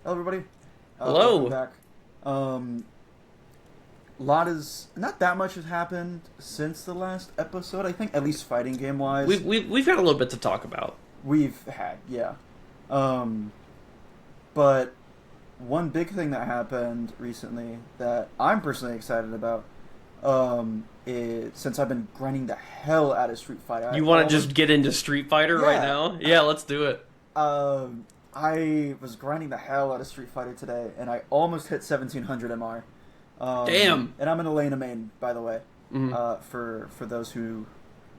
Hello, everybody. Hello. Welcome back. Not that much has happened since the last episode. I think, at least fighting game wise, We've got a little bit to talk about. we've had, yeah. But one big thing that happened recently that I'm personally excited about, is since I've been grinding the hell out of Street Fighter. You want to just get into Street Fighter right now? Yeah, let's do it. I was grinding the hell out of Street Fighter today, and I almost hit 1700 MR. Damn. And I'm in Elena main, by the way. Mhm. For those who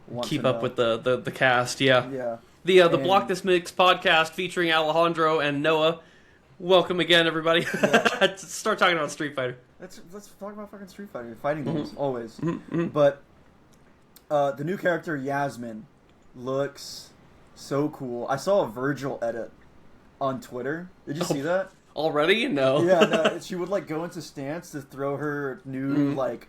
want Keep to up know. with the cast, yeah. Yeah. The And- Block This Mix podcast featuring Alejandro and Noah. Welcome again, everybody. Yeah. Start talking about Street Fighter. Let's talk about fucking Street Fighter. Fighting games, always. Mhm. But the new character, Yasmine, looks so cool. I saw a Virgil edit on Twitter. Did you see that? Already? No. Yeah, no, she would like go into stance to throw her new like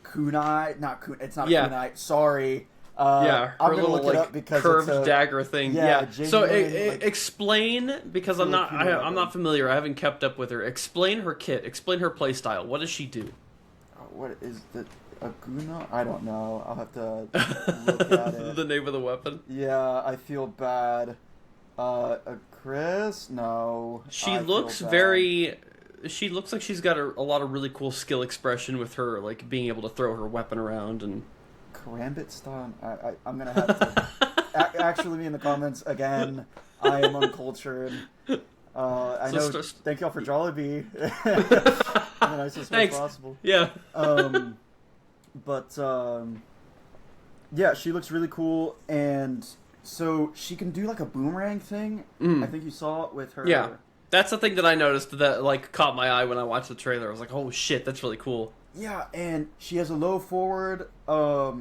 kunai, not kun. It's not Yeah. kunai. Sorry. Yeah, her I'm gonna little look it up because curved it's a, dagger thing. yeah, Yeah. So genuine, like, explain, because I'm not Filipino I'm not familiar. I haven't kept up with her. Explain her kit. Explain her play style. What does she do? What is the Aguna? I don't know. I'll have to look at it. The name of the weapon. Yeah, I feel bad. Chris? No. She I looks feel bad. very. She looks like she's got a lot of really cool skill expression with her, like being able to throw her weapon around and. Karambit style. I'm gonna have to actually be in the comments again. I am uncultured. I know. Thank y'all for Jollibee. In the nicest way Thanks. possible. Yeah. But yeah, she looks really cool, and so she can do like a boomerang thing. I think you saw it with her. Yeah. That's the thing that I noticed that like caught my eye when I watched the trailer. I was like, "Oh shit, that's really cool." Yeah, and she has a low forward, a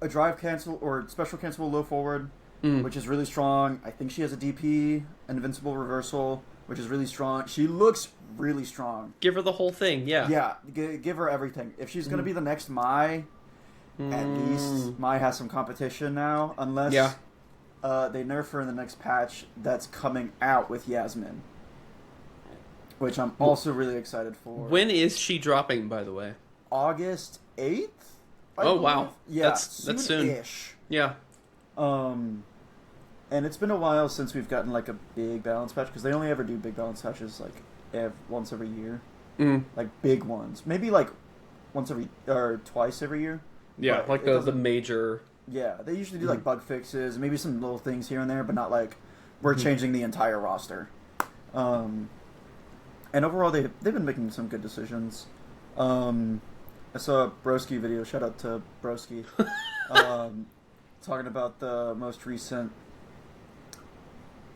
drive cancel or special cancelable low forward, which is really strong. I think she has a DP, an invincible reversal, which is really strong. She looks really strong. Give her the whole thing, yeah. Yeah, give her everything. If she's gonna be the next Mai, at least Mai has some competition now. Unless they nerf her in the next patch that's coming out with Yasmine, which I'm also really excited for. When is she dropping, by the way? August 8th? Oh, wow. Yeah, That's soon. soon-ish. Yeah. And it's been a while since we've gotten like a big balance patch, because they only ever do big balance patches like once every year. Like big ones. Maybe like once every or twice every year. Yeah, But like it the doesn't- major. Yeah, they usually do like bug fixes, maybe some little things here and there, but not like we're changing the entire roster. And overall, they've been making some good decisions. I saw a Broski video. Shout out to Broski. Talking about the most recent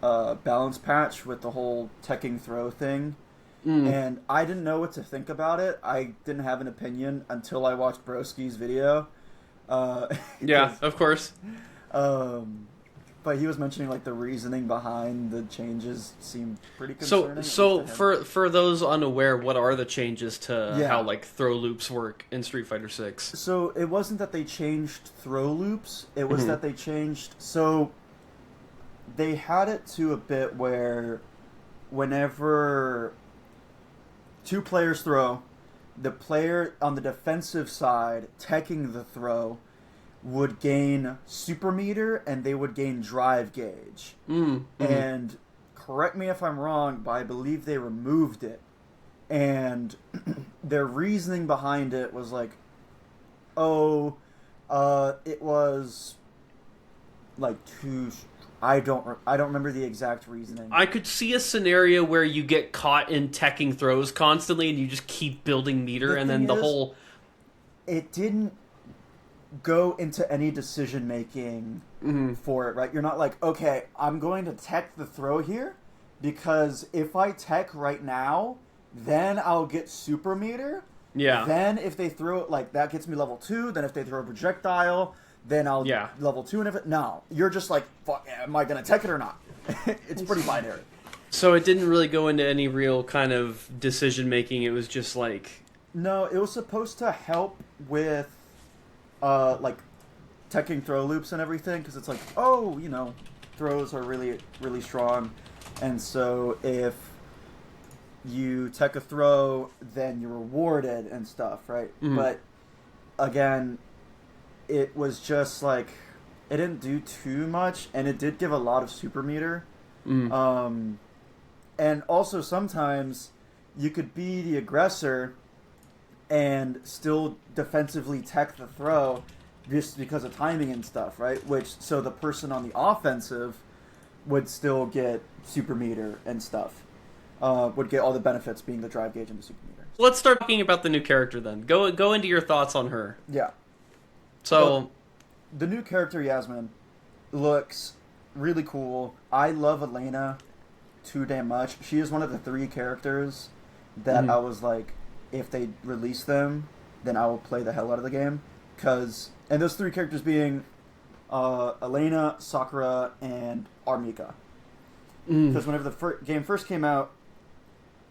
balance patch with the whole teching throw thing. And I didn't know what to think about it. I didn't have an opinion until I watched Broski's video. Yeah, of course. But he was mentioning like the reasoning behind the changes seemed pretty concerning. So for those unaware, what are the changes to how like throw loops work in Street Fighter 6? So it wasn't that they changed throw loops, it was that they changed, so they had it to a bit where whenever two players throw, the player on the defensive side teching the throw would gain super meter and they would gain drive gauge. And correct me if I'm wrong, but I believe they removed it. And their reasoning behind it was like, it was like too. I don't remember the exact reasoning. I could see a scenario where you get caught in teching throws constantly and you just keep building meter, and then the whole. It didn't go into any decision making for it, right? You're not like, okay, I'm going to tech the throw here because if I tech right now, then I'll get super meter. Yeah. Then if they throw it, like, that gets me level 2. Then if they throw a projectile, then I'll level 2 and if it. No. You're just like, fuck, am I going to tech it or not? It's pretty binary. So it didn't really go into any real kind of decision making. It was just like. No, it was supposed to help with like teching throw loops and everything, because it's like, throws are really, really strong, and so if you tech a throw, then you're rewarded and stuff, right? Mm-hmm. But again, it was just like it didn't do too much, and it did give a lot of super meter. Mm. And also sometimes you could be the aggressor and still defensively tech the throw just because of timing and stuff, right? So the person on the offensive would still get super meter and stuff. Would get all the benefits being the drive gauge and the super meter. Let's start talking about the new character then. Go into your thoughts on her. Yeah. So, well, the new character Yasmine looks really cool. I love Elena too damn much. She is one of the 3 characters that I was like, if they release them, then I will play the hell out of the game. And those 3 characters being Elena, Sakura, and Armika. Because whenever the game first came out,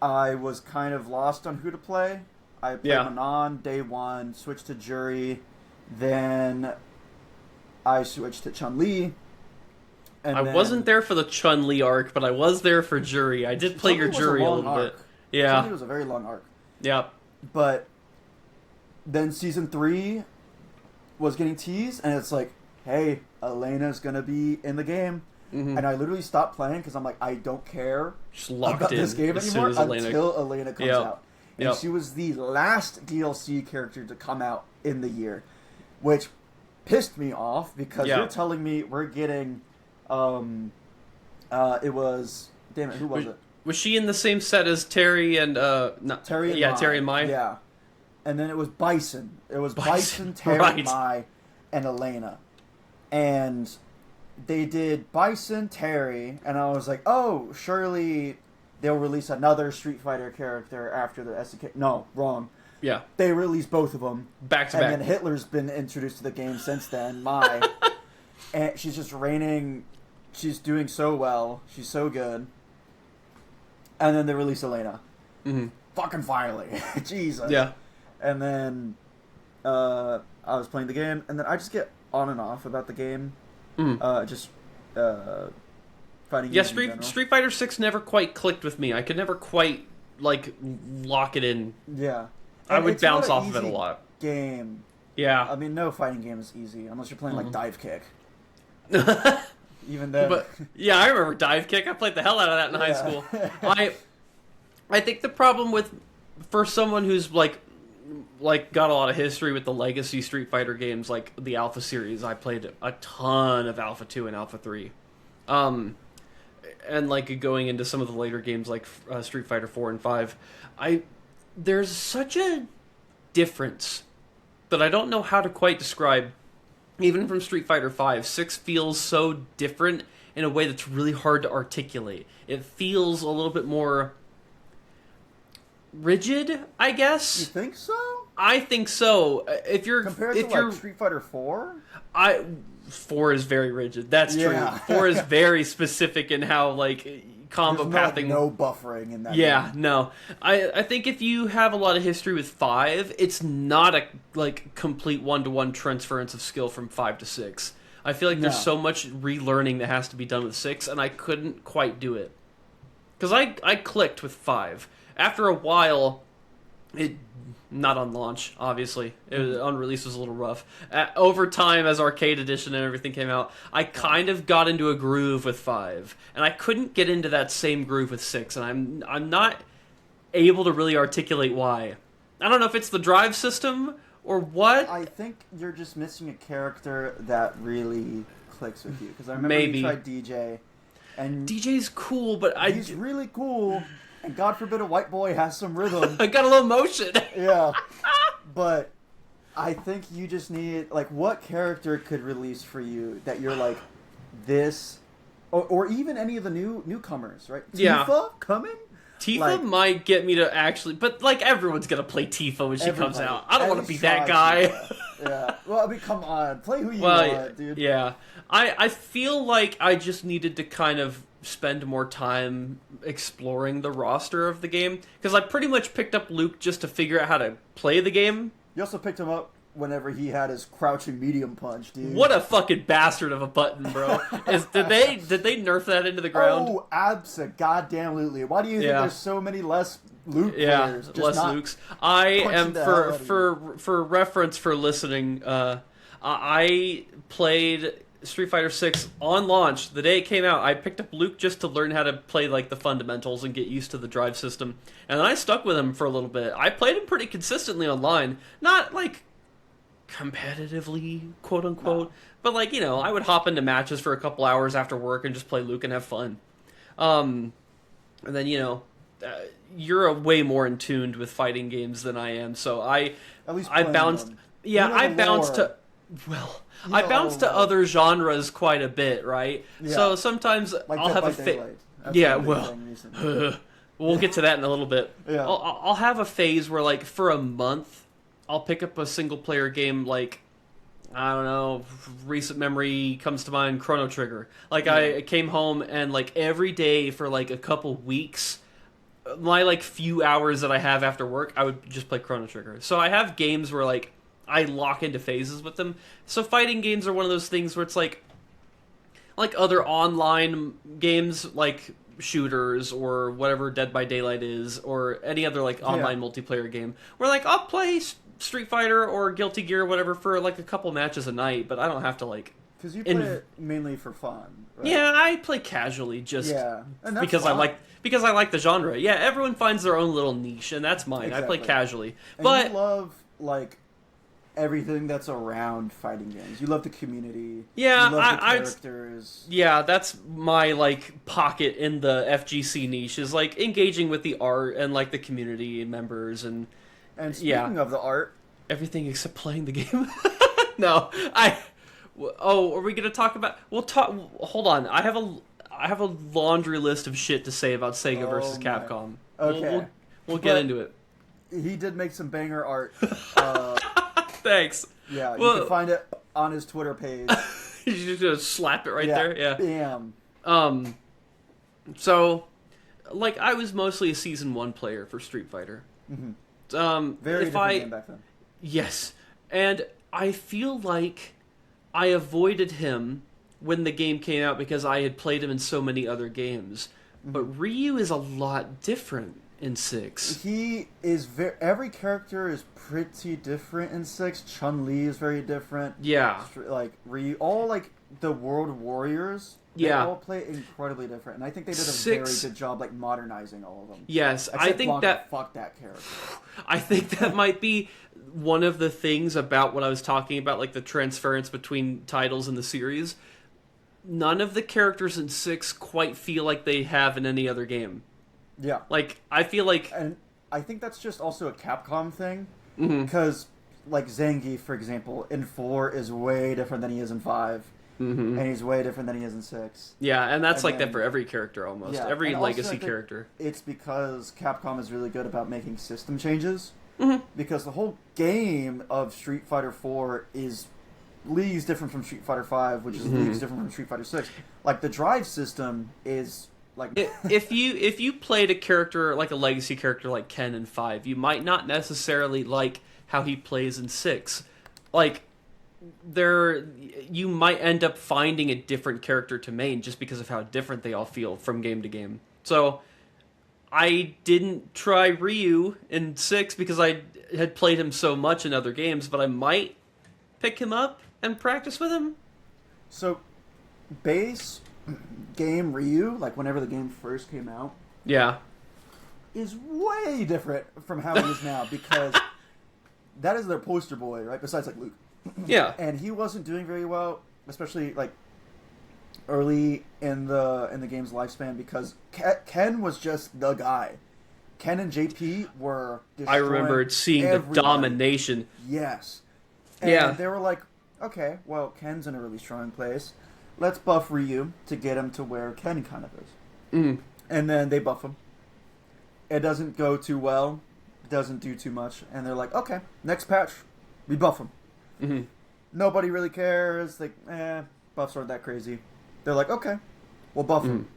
I was kind of lost on who to play. I played Manon day 1, switched to Jury, then I switched to Chun-Li. I wasn't there for the Chun-Li arc, but I was there for Jury. I did play your Jury a little bit. Yeah. Chun-Li was a very long arc. Yeah. But then Season 3 was getting teased, and it's like, hey, Elena's going to be in the game. And I literally stopped playing because I'm like, I don't care about this game anymore until Elena comes out. And she was the last DLC character to come out in the year, which pissed me off because you're telling me we're getting... it was... Damn it, who was it? Was she in the same set as Terry and... Terry and Mai. Terry and Mai? Yeah. And then it was Bison. It was Bison Terry, Mai, and Elena. And... they did Bison, Terry, and I was like, oh, surely they'll release another Street Fighter character after the SDK. No, wrong. Yeah. They released both of them. Back to back. And then Hitler's been introduced to the game since then, Mai. And she's just reigning. She's doing so well. She's so good. And then they release Elena. Fucking finally. Jesus. Yeah. And then I was playing the game, and then I just get on and off about the game. Fighting games in general. Street Fighter 6 never quite clicked with me. I could never quite lock it in. Yeah, I would bounce off of it a lot. Game. Yeah, I mean, no fighting game is easy unless you're playing like Dive Kick. Even then, but yeah, I remember Dive Kick. I played the hell out of that in high school. I think the problem for someone who's got a lot of history with the legacy Street Fighter games, like the Alpha series. I played a ton of Alpha 2 and Alpha 3. And going into some of the later games like Street Fighter 4 and 5, there's such a difference that I don't know how to quite describe. Even from Street Fighter 5, 6 feels so different in a way that's really hard to articulate. It feels a little bit more rigid, I guess. You think so? I think so. Compared to Street Fighter 4? 4 is very rigid. That's true. 4 is very specific in how combo pathing. No buffering in that. Yeah, game. No. I think if you have a lot of history with 5, it's not a complete 1-to-1 transference of skill from 5 to 6. I feel like there's so much relearning that has to be done with 6, and I couldn't quite do it. Because I clicked with 5. After a while, not on launch, obviously. On release was a little rough. Over time, as Arcade Edition and everything came out, I kind of got into a groove with 5. And I couldn't get into that same groove with 6, and I'm not able to really articulate why. I don't know if it's the drive system or what. I think you're just missing a character that really clicks with you. Because I remember you tried DJ. And DJ's cool, but he's really cool. And God forbid a white boy has some rhythm. I got a little motion. Yeah. But I think you just need... what character could release for you that you're like, this... Or even any of the newcomers, right? Yeah. Tifa coming? Tifa might get me to actually... But, everyone's going to play Tifa when she comes out. I don't want to be that guy. Yeah. Well, I mean, come on. Play who you want, dude. Yeah. I feel like I just needed to kind of spend more time exploring the roster of the game, because I pretty much picked up Luke just to figure out how to play the game. You also picked him up whenever he had his crouching medium punch, dude. What a fucking bastard of a button, bro. Did they nerf that into the ground? Oh, abso-goddamn-lutely. Why do you think there's so many less Luke players? Just less Lukes. I am, for reference for listening, I played Street Fighter 6 on launch. The day it came out, I picked up Luke just to learn how to play like the fundamentals and get used to the drive system. And then I stuck with him for a little bit. I played him pretty consistently online. Not like competitively, quote unquote, but like, you know, I would hop into matches for a couple hours after work and just play Luke and have fun. And then, you know, you're way more in tuned with fighting games than I am, so I bounced. Yeah, I bounced to. Well, I bounce to other genres quite a bit, right? Yeah. So sometimes like I'll have a phase. Yeah, well, we'll get to that in a little bit. Yeah. I'll have a phase where, like, for a month, I'll pick up a single-player game, like, I don't know, recent memory comes to mind, Chrono Trigger. Like, I came home and, like, every day for, like, a couple weeks, my, like, few hours that I have after work, I would just play Chrono Trigger. So I have games where, like, I lock into phases with them. So fighting games are one of those things where it's like other online games, like shooters or whatever Dead by Daylight is, or any other like online multiplayer game, where like I'll play Street Fighter or Guilty Gear or whatever for like a couple matches a night, but I don't have to like... Because you play it mainly for fun, right? Yeah, I play casually just because fun. I like the genre. Yeah, everyone finds their own little niche, and that's mine. Exactly. I play casually. And but you love like everything that's around fighting games. You love the community. Yeah, you love the characters. Yeah, that's my like pocket in the FGC niche, is like engaging with the art and like the community members and speaking of the art, everything except playing the game. No, are we gonna talk about? We'll talk. Hold on, I have a laundry list of shit to say about Sega versus Capcom. Okay, we'll get into it. He did make some banger art. Thanks. Yeah, you can find it on his Twitter page. You're just gonna slap it right there? Yeah. Bam. So, like, I was mostly a Season 1 player for Street Fighter. Mm-hmm. Very different game back then. Yes. And I feel like I avoided him when the game came out because I had played him in so many other games. Mm-hmm. But Ryu is a lot different in 6. He is every character is pretty different in 6. Chun-Li is very different. Yeah. Like Ryu, all like the World Warriors, they all play incredibly different. And I think they did a very good job like modernizing all of them. Yes, Except I think Blanca, fuck that character. I think that might be one of the things about what I was talking about, like the transference between titles in the series. None of the characters in 6 quite feel like they have in any other game. Yeah. Like, I feel like... And I think that's just also a Capcom thing. Mm-hmm. Because, like, Zangief, for example, in 4 is way different than he is in 5. Mm-hmm. And he's way different than he is in 6. Yeah, and that's like that for every character, almost. Yeah. Every and legacy also, character. It's because Capcom is really good about making system changes. Mm-hmm. Because the whole game of Street Fighter 4 is leagues different from Street Fighter 5, which is leagues different from Street Fighter 6. Like, the drive system is... Like if you played a character like a legacy character like Ken in 5, you might not necessarily like how he plays in 6. Like you might end up finding a different character to main just because of how different they all feel from game to game. So I didn't try Ryu in 6 because I had played him so much in other games, but I might pick him up and practice with him. So base game Ryu, like whenever the game first came out, is way different from how he is now, because that is their poster boy, right? Besides like Luke. Yeah. And he wasn't doing very well, especially like early in the game's lifespan, because Ken was just the guy. Ken and JP were destroying I remembered seeing everybody. The domination. Yes. And they were like, okay, well, Ken's in a really strong place. Let's buff Ryu to get him to where Ken kind of is. Mm. And then they buff him. It doesn't go too well. Doesn't do too much. And they're like, okay, next patch, we buff him. Mm-hmm. Nobody really cares. Like, buffs aren't that crazy. They're like, okay, we'll buff him.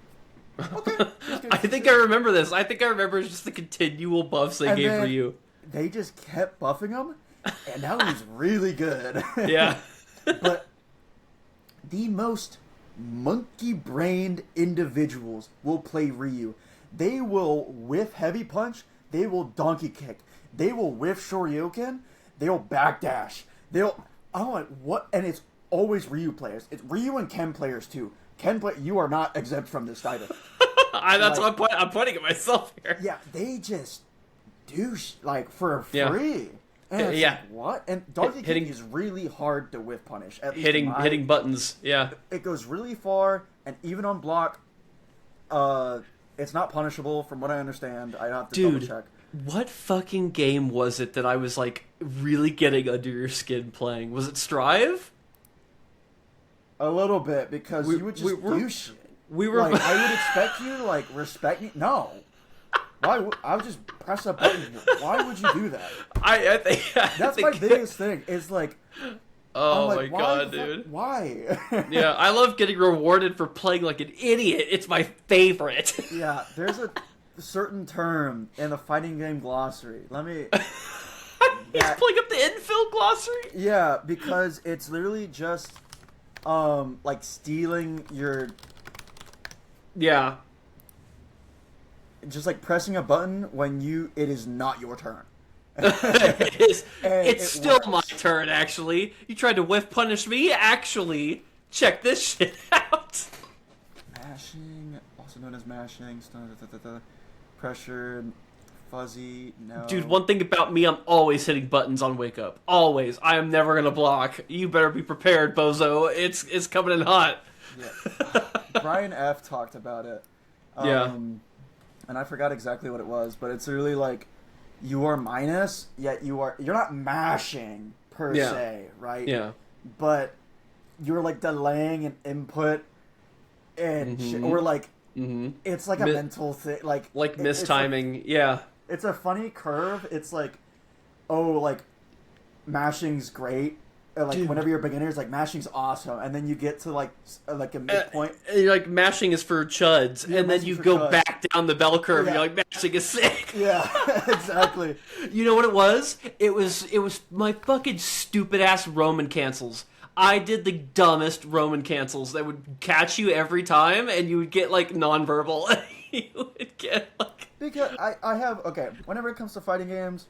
Okay. I think I remember this. I think I remember just the continual buffs they gave Ryu. They just kept buffing him. and now he's really good. Yeah. But the most monkey-brained individuals will play Ryu. They will whiff heavy punch. They will donkey kick. They will whiff shoryuken. They'll backdash. What? And it's always Ryu players. It's Ryu and Ken players too. You are not exempt from this either. That's what I'm pointing at myself here. Yeah, they just douche for free. Yeah. And it's Yeah. like, what? And donkey kick is really hard to whiff punish. At least Hitting buttons. Yeah. It goes really far, and even on block, it's not punishable from what I understand. I have to double check. What fucking game was it that I was like really getting under your skin playing? Was it Strive? A little bit, because you would just do shit. We were. Like, I would expect you to respect me. No, I would just press a button. Why would you do that? I think that's my biggest thing. Is like. Oh my god, dude! Why? Yeah, I love getting rewarded for playing like an idiot. It's my favorite. Yeah, there's a certain term in the fighting game glossary. Let me. He's pulling up the infill glossary. Yeah, because it's literally just, stealing your. Yeah. Just pressing a button when it is not your turn. It's still my turn, actually. You tried to whiff punish me? Actually, check this shit out. Mashing, also known as mashing, pressure, fuzzy, no. Dude, one thing about me, I'm always hitting buttons on Wake Up. Always. I am never gonna block. You better be prepared, bozo. It's coming in hot. Yeah. Brian F. talked about it. Yeah. And I forgot exactly what it was, but it's really you are minus, yet you're not mashing per se, right? Yeah. But you're delaying an input and shit, or it's a mental thing, mistiming. Yeah. It's a funny curve. It's mashing's great. Whenever you're a beginner, it's mashing's awesome, and then you get to a midpoint. You're mashing is for chuds, and then you go back down the bell curve. Yeah. And you're mashing is sick. Yeah, exactly. You know what it was? It was my fucking stupid ass Roman cancels. I did the dumbest Roman cancels that would catch you every time, and you would get nonverbal. You would get because I have whenever it comes to fighting games,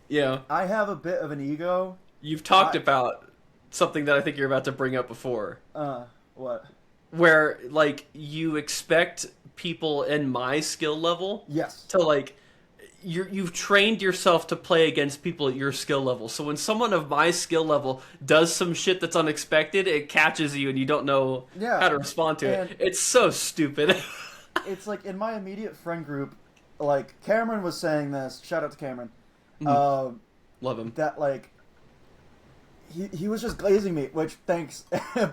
yeah, I have a bit of an ego. You've talked about something that I think you're about to bring up before. What? Where, you expect people in my skill level... Yes. To, you've trained yourself to play against people at your skill level. So when someone of my skill level does some shit that's unexpected, it catches you and you don't know how to respond to it. It's so stupid. It's in my immediate friend group, Cameron was saying this. Shout out to Cameron. Love him. That, He was just glazing me, which thanks,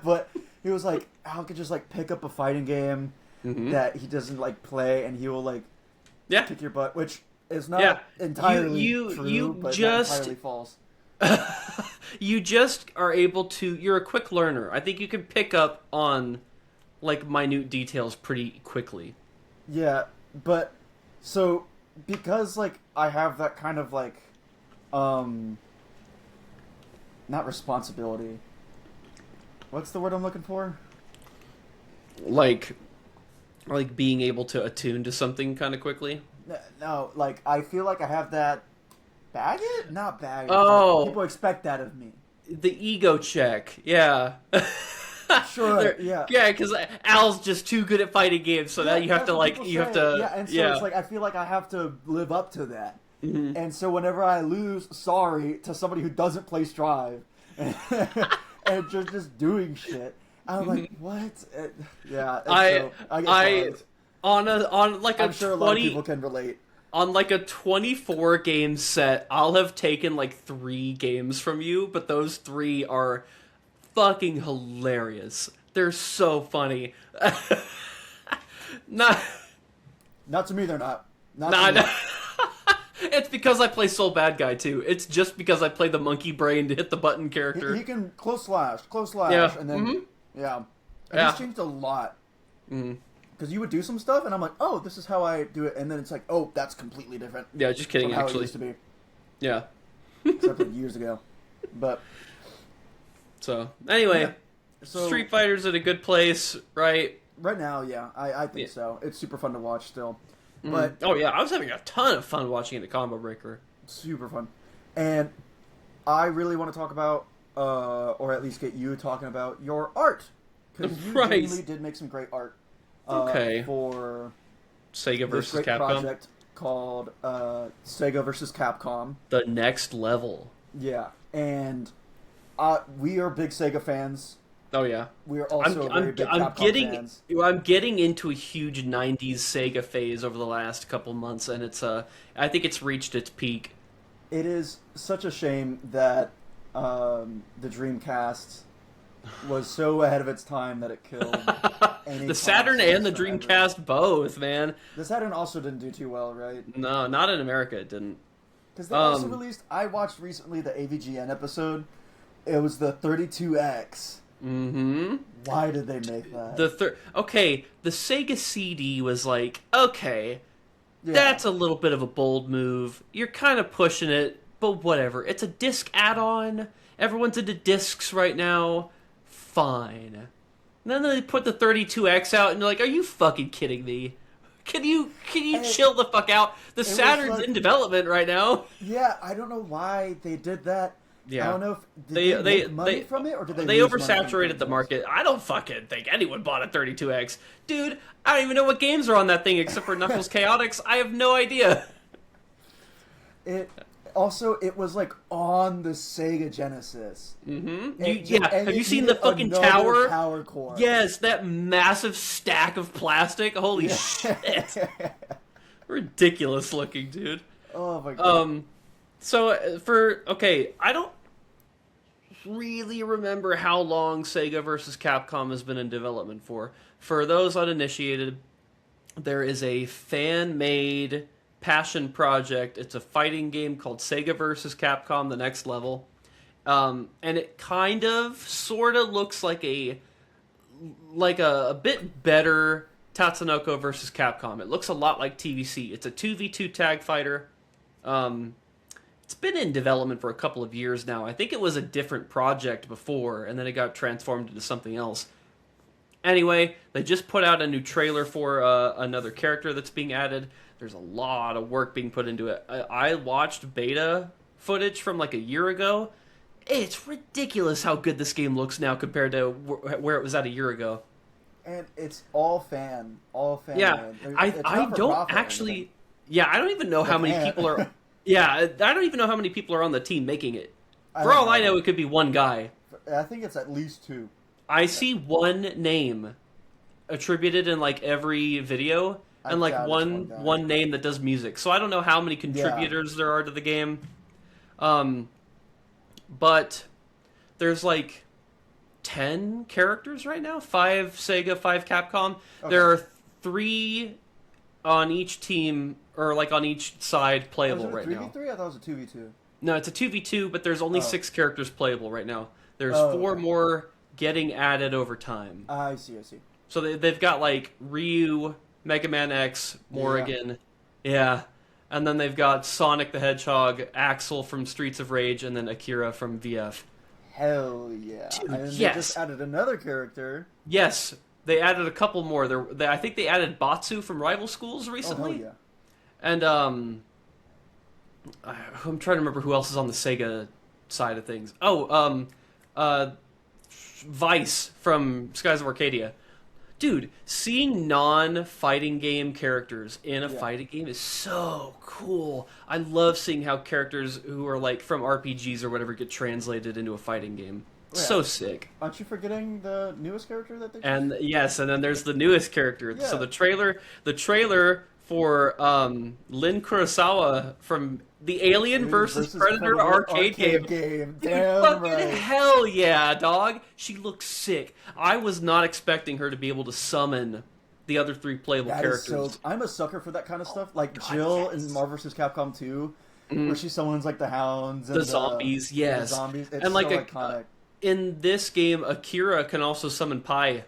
but he was Al could just pick up a fighting game that he doesn't play, and he will kick your butt, which is not entirely true, but not entirely false. You just are able to. You're a quick learner. I think you can pick up on minute details pretty quickly. Yeah, but so because I have that kind of not responsibility. What's the word I'm looking for? Being able to attune to something kind of quickly? No, I feel I have that baggage? Not baggage. Oh. People expect that of me. The ego check, yeah. Sure, yeah. Yeah, because Al's just too good at fighting games, so now you have to, Yeah, and so it's I feel I have to live up to that. Mm-hmm. And so whenever I lose, sorry, to somebody who doesn't play Strive, and just doing shit, I'm what? Yeah, I get on I'm sure a lot of people can relate. On a 24 game set, I'll have taken 3 games from you, but those 3 are fucking hilarious. They're so funny. Not to me, they're not. No. It's because I play Soul Bad Guy too. It's just because I play the monkey brain to hit the button character. He can close slash, yeah. and then And he's changed a lot. Because you would do some stuff, and I'm like, oh, this is how I do it, and then it's oh, that's completely different. Yeah, just kidding. From how actually, it used to be. Yeah. except for years ago. But so anyway, yeah. So, Street Fighter's at a good place, right? Right now, yeah, I think so. It's super fun to watch still. Mm. But oh yeah, I was having a ton of fun watching it at Combo Breaker. Super fun. And I really want to talk about, or at least get you talking about your art. Because you genuinely did make some great art. For Sega versus this great Capcom project called Sega versus Capcom. The Next Level. Yeah, and we are big Sega fans. Oh yeah, we are also very big Capcom fans. I'm getting into a huge '90s Sega phase over the last couple months, and I think it's reached its peak. It is such a shame that the Dreamcast was so ahead of its time that it killed any the Saturn and the Dreamcast ever. Both, man. The Saturn also didn't do too well, right? No, not in America, it didn't. Because they also released... I watched recently the AVGN episode. It was the 32X. Mm-hmm. Why did they make that? The Sega CD was like, okay, that's a little bit of a bold move. You're kind of pushing it, but whatever. It's a disc add-on. Everyone's into discs right now. Fine. And then they put the 32X out, and you're like, are you fucking kidding me? Can you chill the fuck out? The Saturn's in development right now. Yeah, I don't know why they did that. Yeah. I don't know if they make money from it, or did they oversaturated the market. I don't fucking think anyone bought a 32X. Dude, I don't even know what games are on that thing except for Knuckles Chaotix. I have no idea. It was like on the Sega Genesis. Mm-hmm. Have you seen the fucking tower? Power core. Yes, that massive stack of plastic. Holy shit. Ridiculous looking, dude. Oh my god. I don't really remember how long Sega vs. Capcom has been in development for. For those uninitiated, there is a fan-made passion project. It's a fighting game called Sega vs. Capcom: The Next Level. And it kind of, sort of looks like a bit better Tatsunoko vs. Capcom. It looks a lot like TVC. It's a 2v2 tag fighter. It's been in development for a couple of years now. I think it was a different project before, and then it got transformed into something else. Anyway, they just put out a new trailer for another character that's being added. There's a lot of work being put into it. I watched beta footage from like a year ago. It's ridiculous how good this game looks now compared to where it was at a year ago. And it's all fan. Yeah, I don't actually... Yeah, I don't even know how many people are... Yeah, I don't even know how many people are on the team making it. For all I know, it could be one guy. I think it's at least two. I see one name attributed in like every video, and like one name that does music. So I don't know how many contributors there are to the game. But there's like 10 characters right now. 5 Sega, 5 Capcom. Okay. There are 3 on each team, or like on each side playable right now. 3v3? I thought it was a 2v2. No, it's a 2v2, but there's only 6 characters playable right now. There's 4 more getting added over time. I see. So they've got like Ryu, Mega Man X, Morrigan. Yeah. And then they've got Sonic the Hedgehog, Axel from Streets of Rage, and then Akira from VF. Hell yeah. Dude, and they just added another character. Yes. They added a couple more. I think they added Batsu from Rival Schools recently. Oh, hell yeah. And I'm trying to remember who else is on the Sega side of things. Vice from Skies of Arcadia. Dude, seeing non-fighting game characters in a fighting game is so cool. I love seeing how characters who are like from RPGs or whatever get translated into a fighting game. Yeah. So sick. Aren't you forgetting the newest character that they just... And yes, and then there's the newest character. Yeah. So the trailer for Lin Kurosawa from the Alien vs. Predator arcade game. Damn right. Hell yeah, dog. She looks sick. I was not expecting her to be able to summon the other 3 playable characters. I'm a sucker for that kind of stuff. Like Jill in Marvel vs. Capcom 2, where she summons like the hounds and the zombies. Yes, the zombies. It's and like so iconic. In this game, Akira can also summon Pai.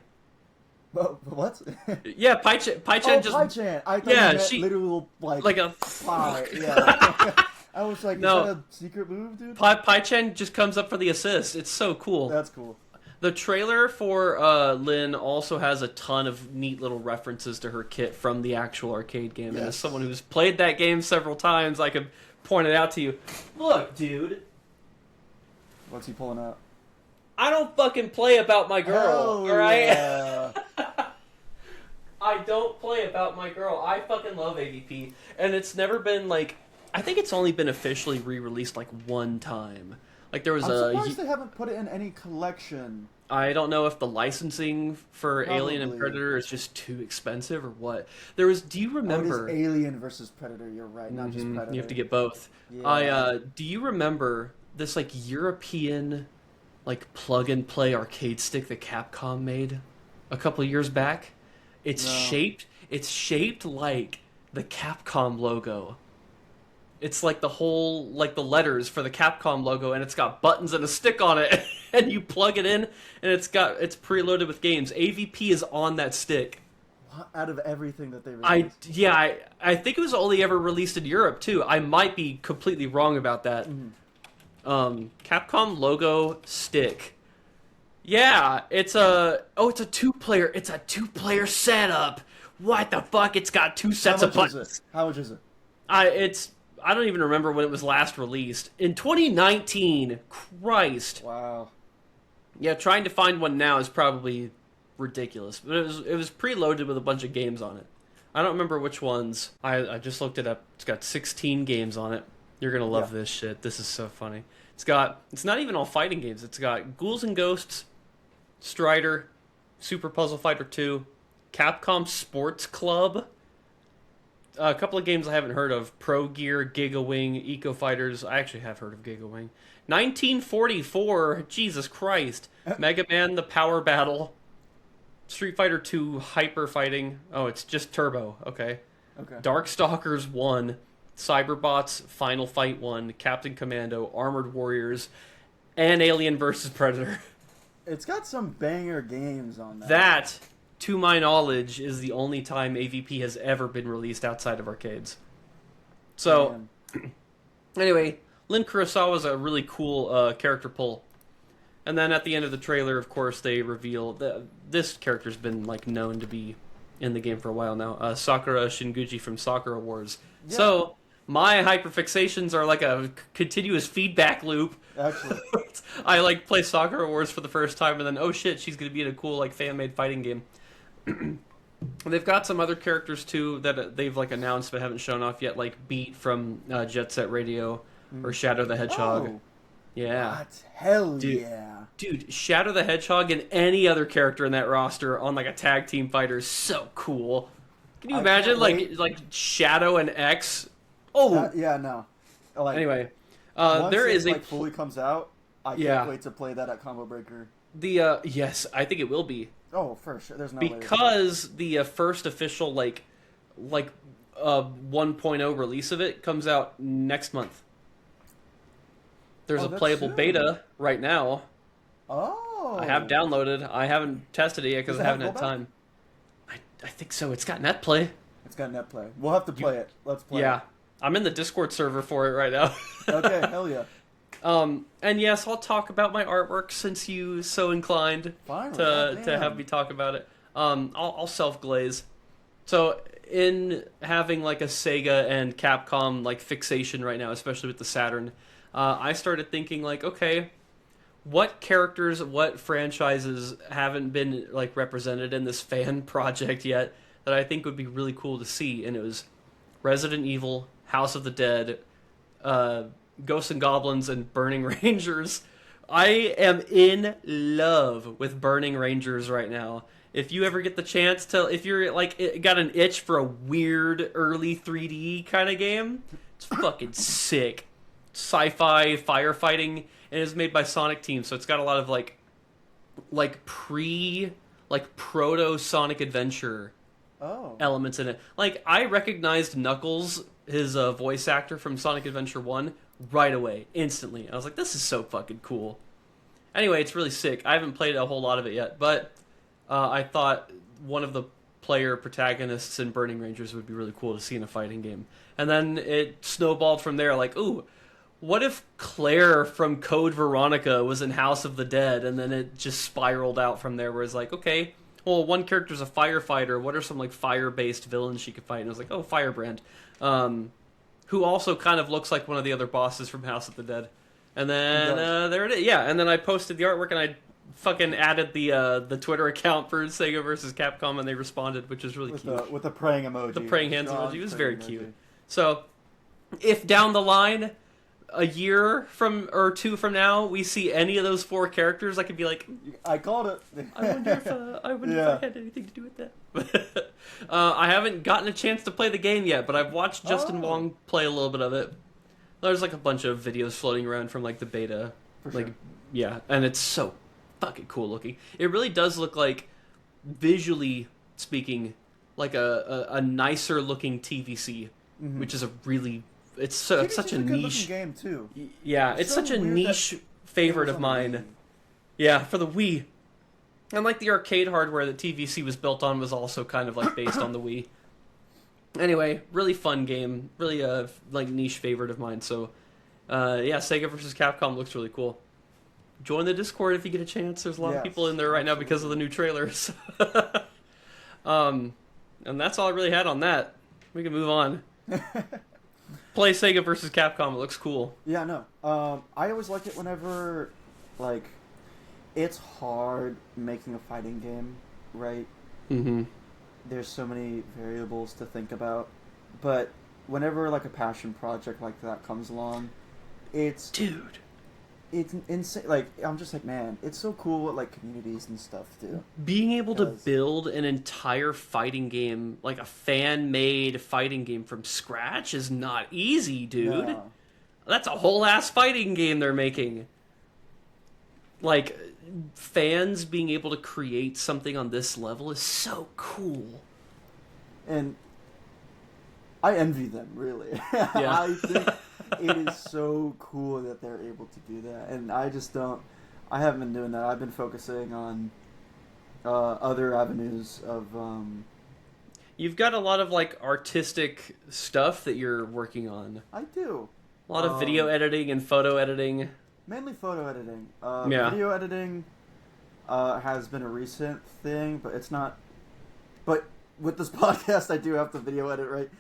What? Yeah, Pai-chan just... Pai-chan. I thought you meant she literal, like a... pie. Yeah. I was like, No. is that a secret move, dude? Pai Chen just comes up for the assist. It's so cool. That's cool. The trailer for Lin also has a ton of neat little references to her kit from the actual arcade game. Yes. And as someone who's played that game several times, I could point it out to you. Look, dude. What's he pulling out? I don't fucking play About My Girl, alright? Yeah. I don't play About My Girl. I fucking love AVP. And it's never been, like... I think it's only been officially re-released, like, one time. Like, there was I'm surprised they haven't put it in any collection. I don't know if the licensing for Alien and Predator is just too expensive or what. There was... Do you remember... it is Alien versus Predator, you're right, not just Predator. You have to get both. Yeah. Do you remember this, like, European... like plug-and-play arcade stick that Capcom made a couple of years back? It's shaped like the Capcom logo. It's like the whole, like the letters for the Capcom logo, and it's got buttons and a stick on it, and you plug it in, and it's preloaded with games. AVP is on that stick. Out of everything that they released. I think it was only ever released in Europe too. I might be completely wrong about that. Capcom logo stick. Yeah, it's a two-player setup. What the fuck? It's got two sets of buttons. How much is it? I don't even remember when it was last released. In 2019. Christ. Wow. Yeah, trying to find one now is probably ridiculous. But it was preloaded with a bunch of games on it. I don't remember which ones. I just looked it up. It's got 16 games on it. You're gonna love this shit. This is so funny. It's not even all fighting games. It's got Ghouls and Ghosts, Strider, Super Puzzle Fighter 2, Capcom Sports Club, a couple of games I haven't heard of, Pro Gear, Giga Wing, Eco Fighters. I actually have heard of Giga Wing. 1944, Jesus Christ, Mega Man: The Power Battle, Street Fighter 2 Hyper Fighting. Oh, it's just Turbo. Okay. Darkstalkers 1. Cyberbots, Final Fight 1, Captain Commando, Armored Warriors, and Alien vs. Predator. It's got some banger games on that. That, to my knowledge, is the only time AVP has ever been released outside of arcades. So, anyway, Lin Kurosawa is a really cool character pull. And then at the end of the trailer, of course, they reveal that this character's been like known to be in the game for a while now. Sakura Shinguchi from Sakura Wars. Yeah. So... my hyperfixations are like a continuous feedback loop. Actually. I like play Sakura Wars for the first time and then, oh shit, she's going to be in a cool like fan-made fighting game. They've got some other characters too that they've like announced but haven't shown off yet, like Beat from Jet Set Radio or Shadow the Hedgehog. Oh. Yeah. What? Hell yeah. Dude, Shadow the Hedgehog and any other character in that roster on like a tag team fighter is so cool. Can you imagine like Shadow and X? Oh yeah, no. Like, anyway, once there is it fully comes out. I can't wait to play that at Combo Breaker. Yes, I think it will be. Oh, for sure. There's no because the first official like 1.0 release of it comes out next month. There's a playable beta right now. Oh. I have downloaded. I haven't tested it yet because I haven't had time. I think so. It's got net play. It's got net play. We'll have to play it. Let's play it. Yeah. I'm in the Discord server for it right now. Okay, hell yeah. And yes, I'll talk about my artwork since you so inclined to have me talk about it. I'll self-glaze. So in having like a Sega and Capcom like fixation right now, especially with the Saturn, I started thinking like, okay, what characters, what franchises haven't been like represented in this fan project yet that I think would be really cool to see? And it was Resident Evil, House of the Dead, Ghosts and Goblins, and Burning Rangers. I am in love with Burning Rangers right now. If you ever get the chance to, if you're like got an itch for a weird early 3D kind of game, it's fucking sick. Sci-fi firefighting, and it's made by Sonic Team, so it's got a lot of proto Sonic Adventure elements in it. Like, I recognized Knuckles, his voice actor from Sonic Adventure 1, right away, instantly. I was like, this is so fucking cool. Anyway, it's really sick. I haven't played a whole lot of it yet, but I thought one of the player protagonists in Burning Rangers would be really cool to see in a fighting game. And then it snowballed from there, like, ooh, what if Claire from Code Veronica was in House of the Dead? And then it just spiraled out from there, where it's like, okay, well, one character's a firefighter. What are some, like, fire-based villains she could fight? And I was like, oh, Firebrand. Who also kind of looks like one of the other bosses from House of the Dead. And then, there it is. Yeah, and then I posted the artwork, and I fucking added the Twitter account for Sega versus Capcom, and they responded, which is really cute. With the praying emoji. The praying hands emoji. It was very emoji. Cute. So, if down the line, a year or two from now, we see any of those 4 characters, I could be like, I called it. I wonder if I had anything to do with that. I haven't gotten a chance to play the game yet, but I've watched Justin Wong play a little bit of it. There's like a bunch of videos floating around from like the beta. For like, sure. Yeah, and it's so fucking cool looking. It really does look like, visually speaking, like a nicer looking TVC, which is a really... It's such a niche game too. Yeah, it's such a niche favorite of mine. Yeah, for the Wii. And like the arcade hardware that TVC was built on was also kind of like based on the Wii. Anyway, really fun game, really like niche favorite of mine. So, yeah, Sega vs. Capcom looks really cool. Join the Discord if you get a chance. There's a lot of people in there right now because of the new trailers. And that's all I really had on that. We can move on. Play Sega vs. Capcom. It looks cool. Yeah, no. I always like it whenever, like, it's hard making a fighting game, right? Mm-hmm. There's so many variables to think about. But whenever, like, a passion project like that comes along, it's... Dude. It's insane. Like, I'm just like, man, it's so cool what, like, communities and stuff do. Being able to build an entire fighting game, like a fan-made fighting game from scratch, is not easy, dude. No. That's a whole-ass fighting game they're making. Like, fans being able to create something on this level is so cool. And I envy them, really. Yeah. I think it is so cool that they're able to do that. And I just don't... I haven't been doing that. I've been focusing on other avenues of... You've got a lot of, like, artistic stuff that you're working on. I do. A lot of video editing and photo editing. Mainly photo editing. Yeah. Video editing has been a recent thing, but it's not... But with this podcast, I do have to video edit, right?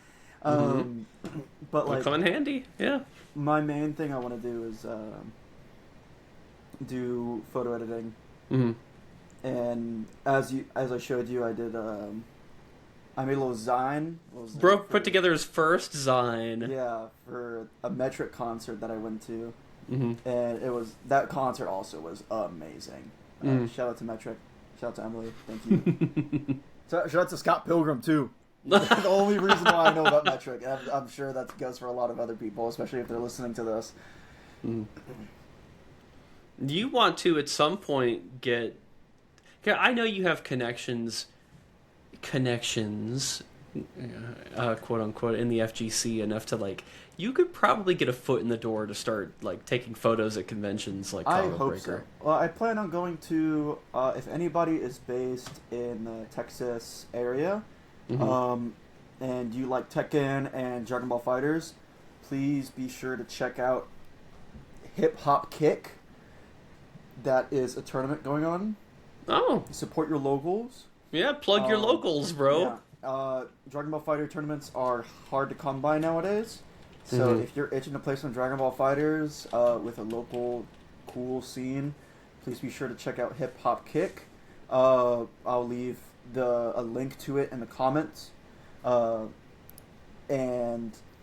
But like, come in handy, yeah. My main thing I want to do is do photo editing, and as I showed you, I did. I made a little zine. Bro put together his first zine. Yeah, for a Metric concert that I went to, and that concert also was amazing. Shout out to Metric. Shout out to Emily. Thank you. Shout out to Scott Pilgrim too. The only reason why I know about Metric. I'm sure that goes for a lot of other people, especially if they're listening to this. You want to, at some point, get... I know you have connections, quote-unquote, in the FGC enough to, like... You could probably get a foot in the door to start, like, taking photos at conventions like I Combo hope Breaker. so. Well, I plan on going to... if anybody is based in the Texas area... and you like Tekken and Dragon Ball Fighters, please be sure to check out Hip Hop Kick. That is a tournament going on. Oh. Support your locals. Yeah, plug your locals, bro. Yeah. Dragon Ball Fighter tournaments are hard to come by nowadays. So if you're itching to play some Dragon Ball Fighters with a local cool scene, please be sure to check out Hip Hop Kick. I'll leave a link to it in the comments, and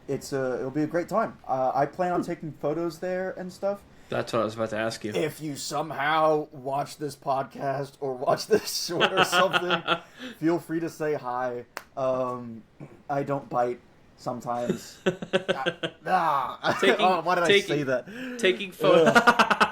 it'll be a great time. I plan on taking photos there and stuff. That's what I was about to ask you. If you somehow watch this podcast or watch this short or something, feel free to say hi. I don't bite sometimes. Why did I say that? Taking photos.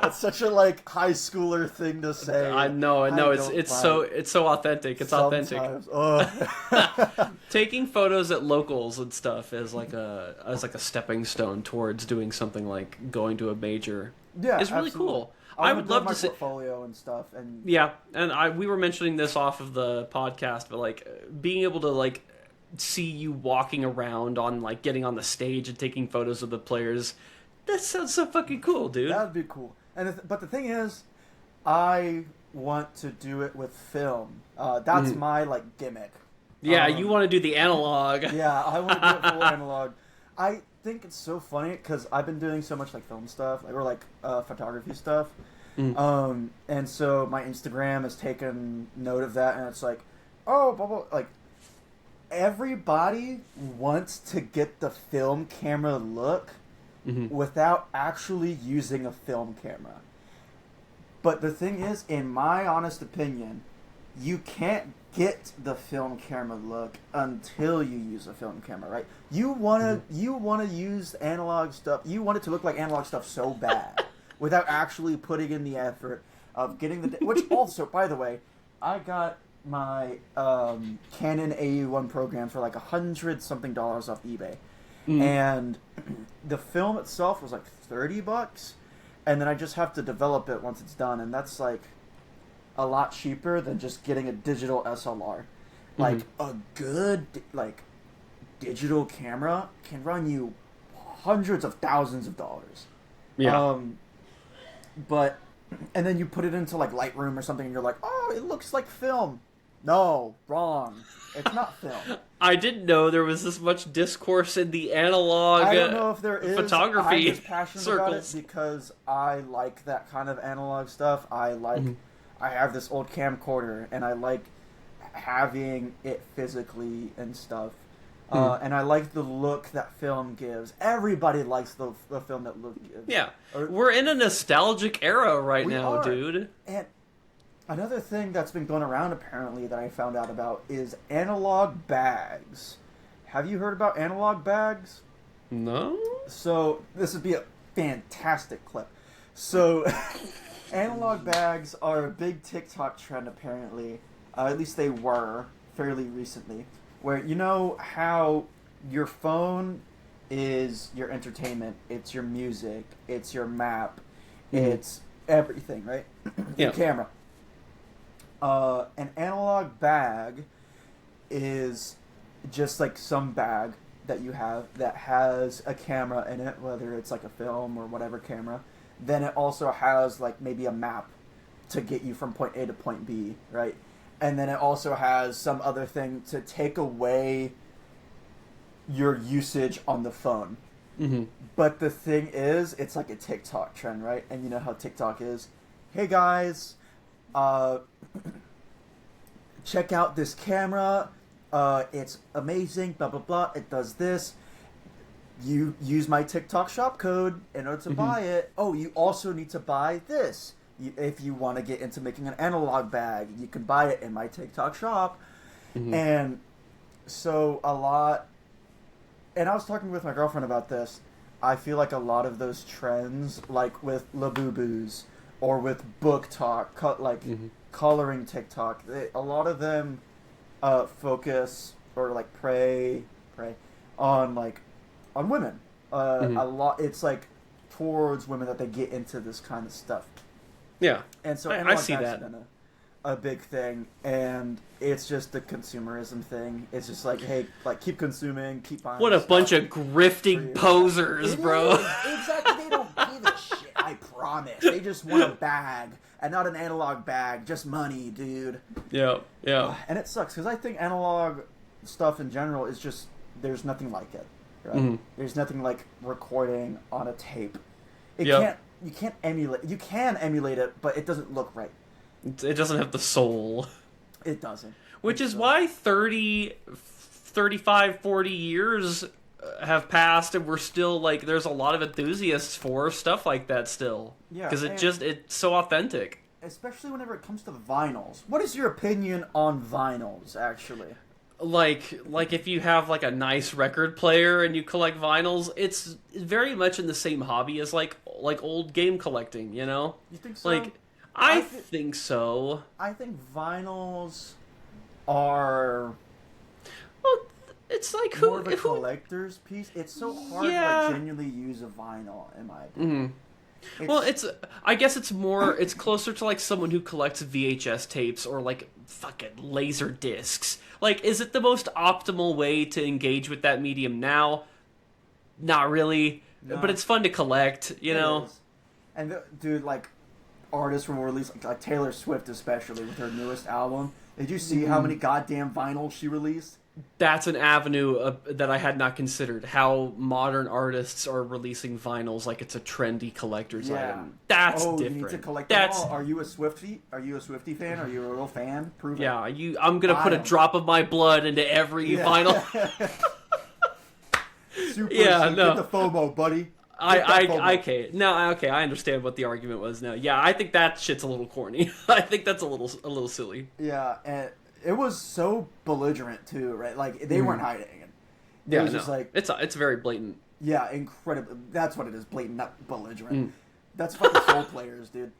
That's such a like high schooler thing to say. I know. It's so authentic. It's sometimes. Authentic. Taking photos at locals and stuff is like a stepping stone towards doing something like going to a major. Yeah, is really absolutely. cool. I would love to see portfolio and stuff. And yeah, and we were mentioning this off of the podcast, but like being able to like see you walking around on like getting on the stage and taking photos of the players, that sounds so fucking cool, dude. That would be cool. But the thing is, I want to do it with film. That's my like gimmick. Yeah, you want to do the analog. Yeah, I want to do it full analog. I think it's so funny because I've been doing so much like film stuff, or like photography stuff. And so my Instagram has taken note of that, and it's like, oh, blah, blah, like everybody wants to get the film camera look without actually using a film camera. But the thing is, in my honest opinion, you can't get the film camera look until you use a film camera, right? You wanna use analog stuff. You want it to look like analog stuff so bad without actually putting in the effort of getting the. Which also, by the way, I got my Canon AE1 program for like $100-something off eBay, and the film itself was like $30, and then I just have to develop it once it's done, and that's like a lot cheaper than just getting a digital SLR. Like a good like digital camera can run you hundreds of thousands of dollars. Yeah. But and then you put it into like Lightroom or something, and you're like, oh, it looks like film. No, wrong. It's not film. I didn't know there was this much discourse in the analog. I don't know if there is. Photography I'm just passionate about it because I like that kind of analog stuff. I like. I have this old camcorder, and I like having it physically and stuff. And I like the look that film gives. Everybody likes the film that look gives. Yeah. We're in a nostalgic era right now, dude. And another thing that's been going around, apparently, that I found out about is analog bags. Have you heard about analog bags? No. So, this would be a fantastic clip. So, analog bags are a big TikTok trend, apparently. At least they were fairly recently. Where, you know how your phone is your entertainment, it's your music, it's your map, it's everything, right? Your camera. An analog bag is just like some bag that you have that has a camera in it, whether it's like a film or whatever camera. Then it also has like maybe a map to get you from point A to point B, right? And then it also has some other thing to take away your usage on the phone. But the thing is, it's like a TikTok trend, right? And you know how TikTok is. Hey guys, check out this camera. It's amazing, blah, blah, blah. It does this. You use my TikTok shop code in order to buy it. Oh, you also need to buy this. If you want to get into making an analog bag, you can buy it in my TikTok shop. And so a lot... And I was talking with my girlfriend about this. I feel like a lot of those trends, like with Labubu's or with book talk, coloring TikTok, a lot of them focus or like prey on women. A lot. It's like towards women that they get into this kind of stuff. Yeah, and so I see that. Been a big thing, and it's just the consumerism thing. It's just like, hey, like keep consuming, keep buying. What a bunch of grifting posers, bro! Exactly, they don't give a shit. I promise. They just want a bag, and not an analog bag, just money, dude. Yeah. And it sucks because I think analog stuff in general is just there's nothing like it. Right? There's nothing like recording on a tape. You can't emulate. You can emulate it, but it doesn't look right. It doesn't have the soul. It doesn't. Which is why 30, 35, 40 years have passed, and we're still like, there's a lot of enthusiasts for stuff like that still. Yeah. Because it's so authentic. Especially whenever it comes to vinyls. What is your opinion on vinyls, actually? Like if you have like a nice record player and you collect vinyls, it's very much in the same hobby as like old game collecting, you know? You think so? Like I think so. I think vinyls are it's like more of a collector's piece. It's so hard to genuinely use a vinyl, in my opinion. Well, I guess it's closer to like someone who collects VHS tapes or like fucking laser discs. Like, is it the most optimal way to engage with that medium now? Not really, No. but it's fun to collect, you know? Is. And, dude, like, artists from release, like Taylor Swift especially, with her newest album. Did you see how many goddamn vinyls she released? That's an avenue that I had not considered. How modern artists are releasing vinyls like it's a trendy collector's item. That's different. You need to collect them all. Are you a Swiftie? Are you a Swiftie fan? Are you a real fan? Prove it. Yeah, I'm gonna put a drop of my blood into every vinyl. Super. Yeah, no. Get the FOMO, buddy. Okay, I understand what the argument was now. Yeah, I think that shit's a little corny. I think that's a little silly. Yeah, and it was so belligerent too, right? Like they weren't hiding it. Yeah, was just like it's very blatant. Yeah, incredible. That's what it is, blatant, not belligerent. That's fucking soul players, dude.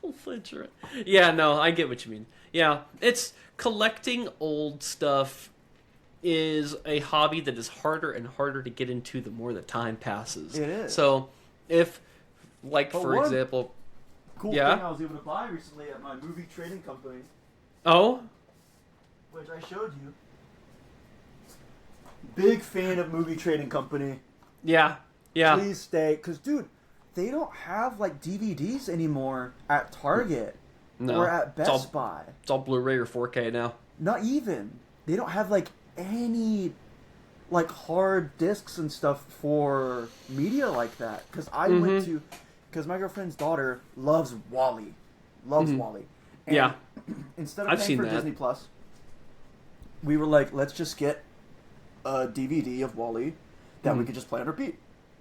Belligerent. Yeah, no, I get what you mean. Yeah, it's collecting old stuff is a hobby that is harder and harder to get into the more the time passes. It is. So, if, like, for example... Cool thing I was able to buy recently at my movie trading company. Oh? Which I showed you. Big fan of movie trading company. Yeah. Please stay. Because, dude, they don't have, like, DVDs anymore at Target. No. Or at Best Buy. It's all Blu-ray or 4K now. Not even. They don't have, like, any like hard discs and stuff for media like that, because I went to, because my girlfriend's daughter loves Wall-E, and instead of paying for Disney Plus, we were like, let's just get a DVD of Wall-E that we could just play on repeat.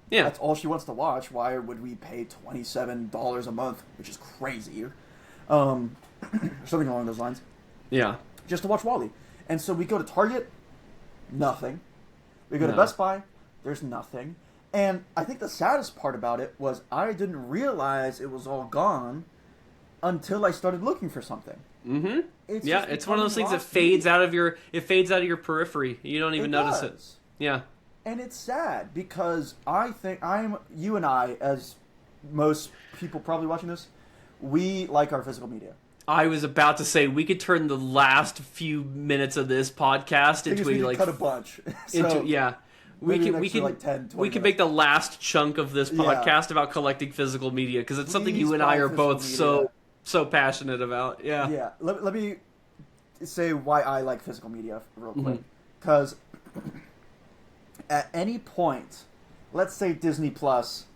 Yeah, that's all she wants to watch. Why would we pay $27 a month, which is crazy, something along those lines? Yeah, just to watch Wall-E. And so we go to Target. Nothing. We go to Best Buy. There's nothing. And I think the saddest part about it was I didn't realize it was all gone until I started looking for something. Mm-hmm. It's one of those things that fades out of your your periphery. You don't even notice it. Yeah. And it's sad because I think you and I, as most people probably watching this, we like our physical media. I was about to say we could turn the last few minutes of this podcast into we cut a bunch. We can like 10, we can make the last chunk of this podcast about collecting physical media because it's something you and I are both so passionate about. Yeah. Yeah. Let me say why I like physical media real quick, because at any point, let's say Disney Plus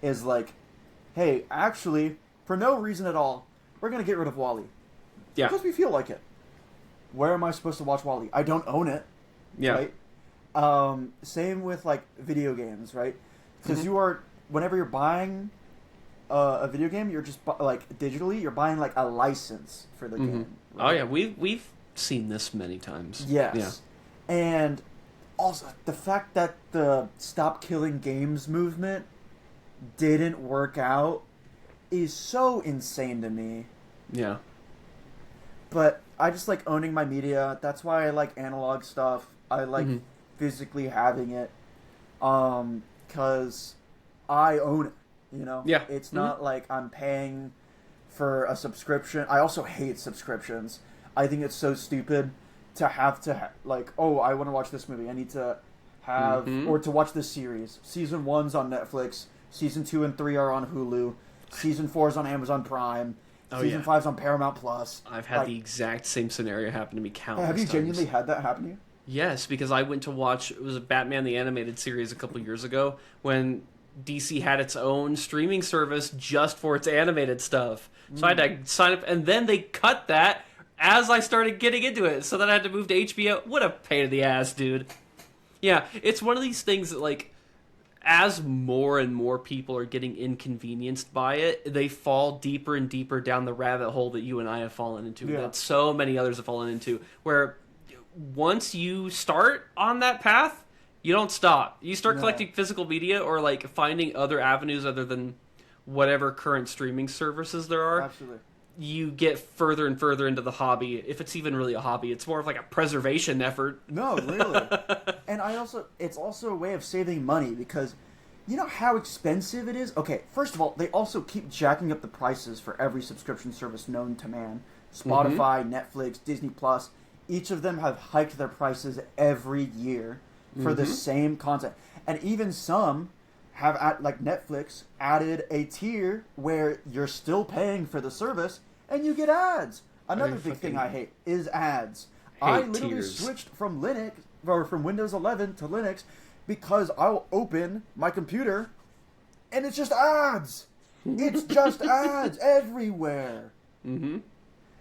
is like, hey, actually, for no reason at all, we're going to get rid of Wall-E. Yeah. Because we feel like it. Where am I supposed to watch Wall-E? I don't own it. Yeah. Right? Same with, like, video games, right? Because whenever you're buying a video game, you're just, digitally, you're buying, like, a license for the game. Right? Oh, yeah. We've seen this many times. Yes. Yeah. And also, the fact that the Stop Killing Games movement didn't work out is so insane to me. Yeah. But I just like owning my media. That's why I like analog stuff. I like physically having it. Because I own it, you know? Yeah. It's not like I'm paying for a subscription. I also hate subscriptions. I think it's so stupid to have to, oh, I want to watch this movie. I need to have, or to watch this series. Season 1's on Netflix. Season 2 and 3 are on Hulu. Season 4 is on Amazon Prime. Season 5 is on Paramount Plus. I've had the exact same scenario happen to me countless times. Have you genuinely had that happen to you? Yes, because I went to watch, it was a Batman the Animated Series a couple years ago when DC had its own streaming service just for its animated stuff. So I had to sign up, and then they cut that as I started getting into it. So then I had to move to HBO. What a pain in the ass, dude. Yeah, it's one of these things that, like, as more and more people are getting inconvenienced by it, they fall deeper and deeper down the rabbit hole that you and I have fallen into, that so many others have fallen into, where once you start on that path, you don't stop. You start collecting physical media or, like, finding other avenues other than whatever current streaming services there are. Absolutely. You get further and further into the hobby, if it's even really a hobby. It's more of like a preservation effort. No, really. And it's also a way of saving money, because You know how expensive it is? Okay, first of all, they also keep jacking up the prices for every subscription service known to man. Spotify, Netflix, Disney Plus, each of them have hiked their prices every year for the same content. And even some have, like Netflix, added a tier where you're still paying for the service and you get ads. Another big thing I hate is ads. I literally switched from Linux, or from Windows 11 to Linux, because I'll open my computer and it's just ads. It's just ads everywhere.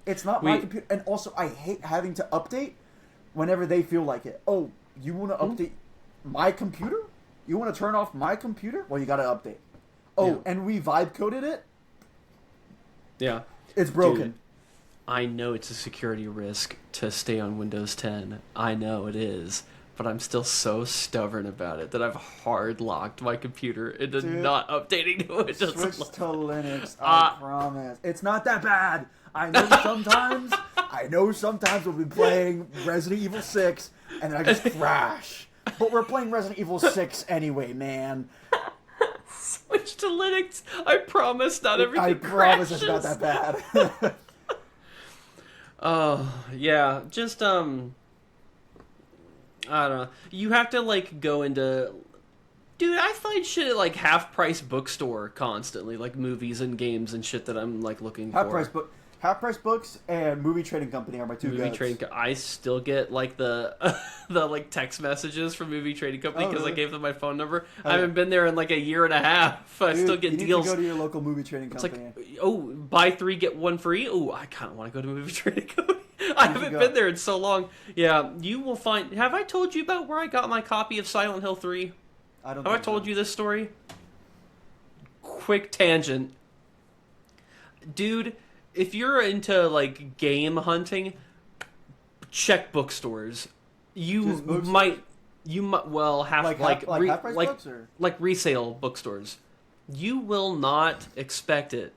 It's not my computer. And also, I hate having to update whenever they feel like it. Oh, you want to update my computer? You want to turn off my computer? Well, you got to update. Oh, and we vibe coded it? Yeah. It's broken. Dude, I know it's a security risk to stay on Windows 10. I know it is. But I'm still so stubborn about it that I've hard locked my computer into not updating to Windows 11. Switch to Linux, I promise. It's not that bad. I know sometimes we'll be playing Resident Evil 6 and then I just crash. But we're playing Resident Evil 6 anyway, man. Switch to Linux. I promise not everything crashes. It's not that bad. Yeah. Just, I don't know. You have to, like, go into... Dude, I find shit at, like, half-price bookstore constantly. Like, movies and games and shit that I'm, like, looking for. Half-price books and Movie Trading Company are my two go-tos. I still get, like, the like, text messages from Movie Trading Company because I gave them my phone number. I haven't been there in, like, a year and a half. I still get deals. You need to go to your local Movie Trading Company. It's like, buy 3, get 1 free? Oh, I kind of want to go to Movie Trading Company. I haven't been there in so long. Yeah, you will find... Have I told you about where I got my copy of Silent Hill 3? Have I told you this story? Quick tangent. Dude, if you're into, like, game hunting, check bookstores. You might, well, half-price books, or? Like resale bookstores. You will not expect it.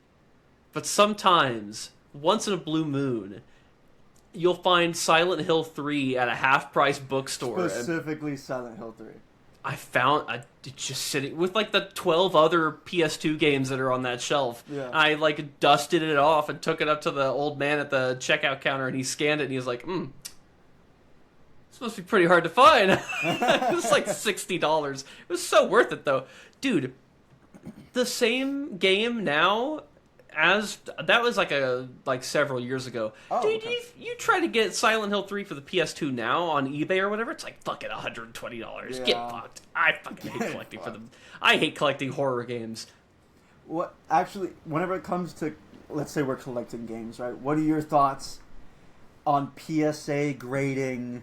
But sometimes, once in a blue moon, you'll find Silent Hill 3 at a half-price bookstore. Specifically Silent Hill 3. I found it just sitting with like the 12 other PS2 games that are on that shelf. Yeah. I like dusted it off and took it up to the old man at the checkout counter, and he scanned it and he was like, this must be pretty hard to find. It was like $60. It was so worth it though. Dude, the same game now as that was like several years ago. Dude, okay. You try to get Silent Hill 3 for the PS2 now on eBay or whatever, it's like fucking $120. Yeah. Get fucked. I fucking hate collecting for them. I hate collecting horror games. What actually, whenever it comes to, let's say we're collecting games, right? What are your thoughts on PSA grading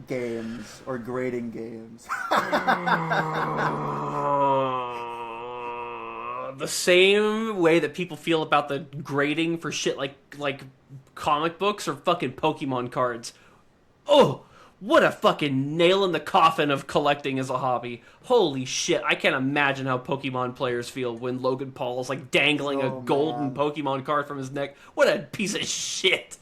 games or grading games? The same way that people feel about the grading for shit like comic books or fucking Pokemon cards. Oh, what a fucking nail in the coffin of collecting as a hobby. Holy shit, I can't imagine how Pokemon players feel when Logan Paul's like dangling a golden Pokemon card from his neck. What a piece of shit.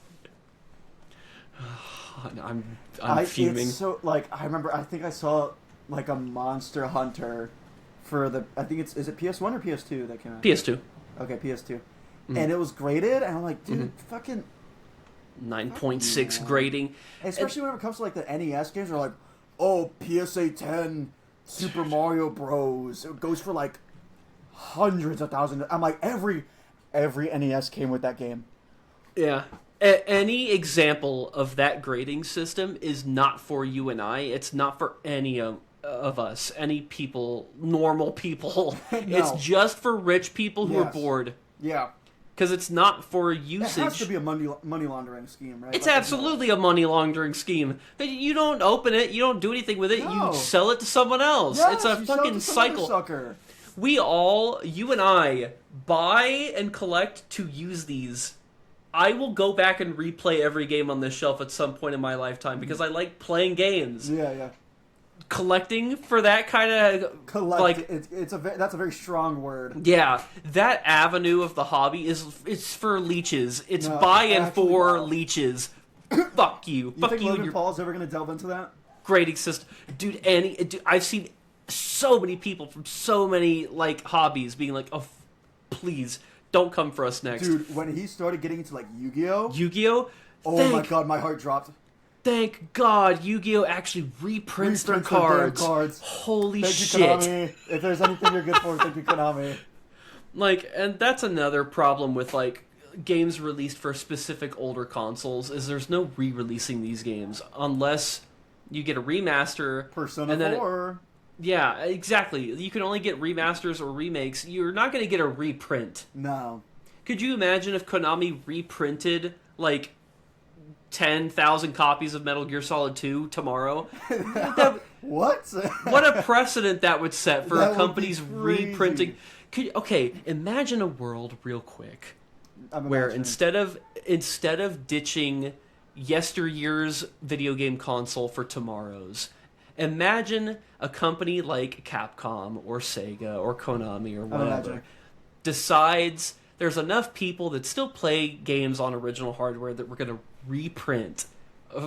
I'm fuming. It's so, like, I think I saw like a Monster Hunter for the, I think is it PS1 or PS2 that came out? PS2. Okay, PS2. Mm-hmm. And it was graded, and I'm like, dude, fucking 9.6 grading. Especially when it comes to like the NES games, they're like, oh, PSA 10 Super Mario Bros. It goes for like hundreds of thousands. I'm like, every NES came with that game. Yeah. Any example of that grading system is not for you and I. It's not for any of us, any people, normal people. No. It's just for rich people who are bored. Yeah. Because it's not for usage. It has to be a money laundering scheme, right? It's absolutely a money laundering scheme. You don't open it. You don't do anything with it. No. You sell it to someone else. Yes, it's a fucking cycle. Sucker. We all, you and I, buy and collect to use these. I will go back and replay every game on this shelf at some point in my lifetime because I like playing games. Yeah. Collecting for that kind of that's a very strong word. Yeah, that avenue of the hobby it's for leeches. It's buying for leeches. Fuck you. You think Logan Paul's ever going to delve into that? Grading system, dude. I've seen so many people from so many like hobbies being like, "Oh, please don't come for us next." Dude, when he started getting into like Yu-Gi-Oh, Oh my god, my heart dropped. Thank God Yu-Gi-Oh actually reprints their cards. Holy thank shit. You, Konami. If there's anything you're good for, thank you, Konami. Like, and that's another problem with like games released for specific older consoles is there's no re-releasing these games unless you get a remaster. Persona 4. Yeah, exactly. You can only get remasters or remakes. You're not going to get a reprint. No. Could you imagine if Konami reprinted like 10,000 copies of Metal Gear Solid 2 tomorrow? What? What a precedent that would set for a company's reprinting. Imagine a world real quick where instead of ditching yesteryear's video game console for tomorrow's, imagine a company like Capcom or Sega or Konami or whatever decides there's enough people that still play games on original hardware that we're going to reprint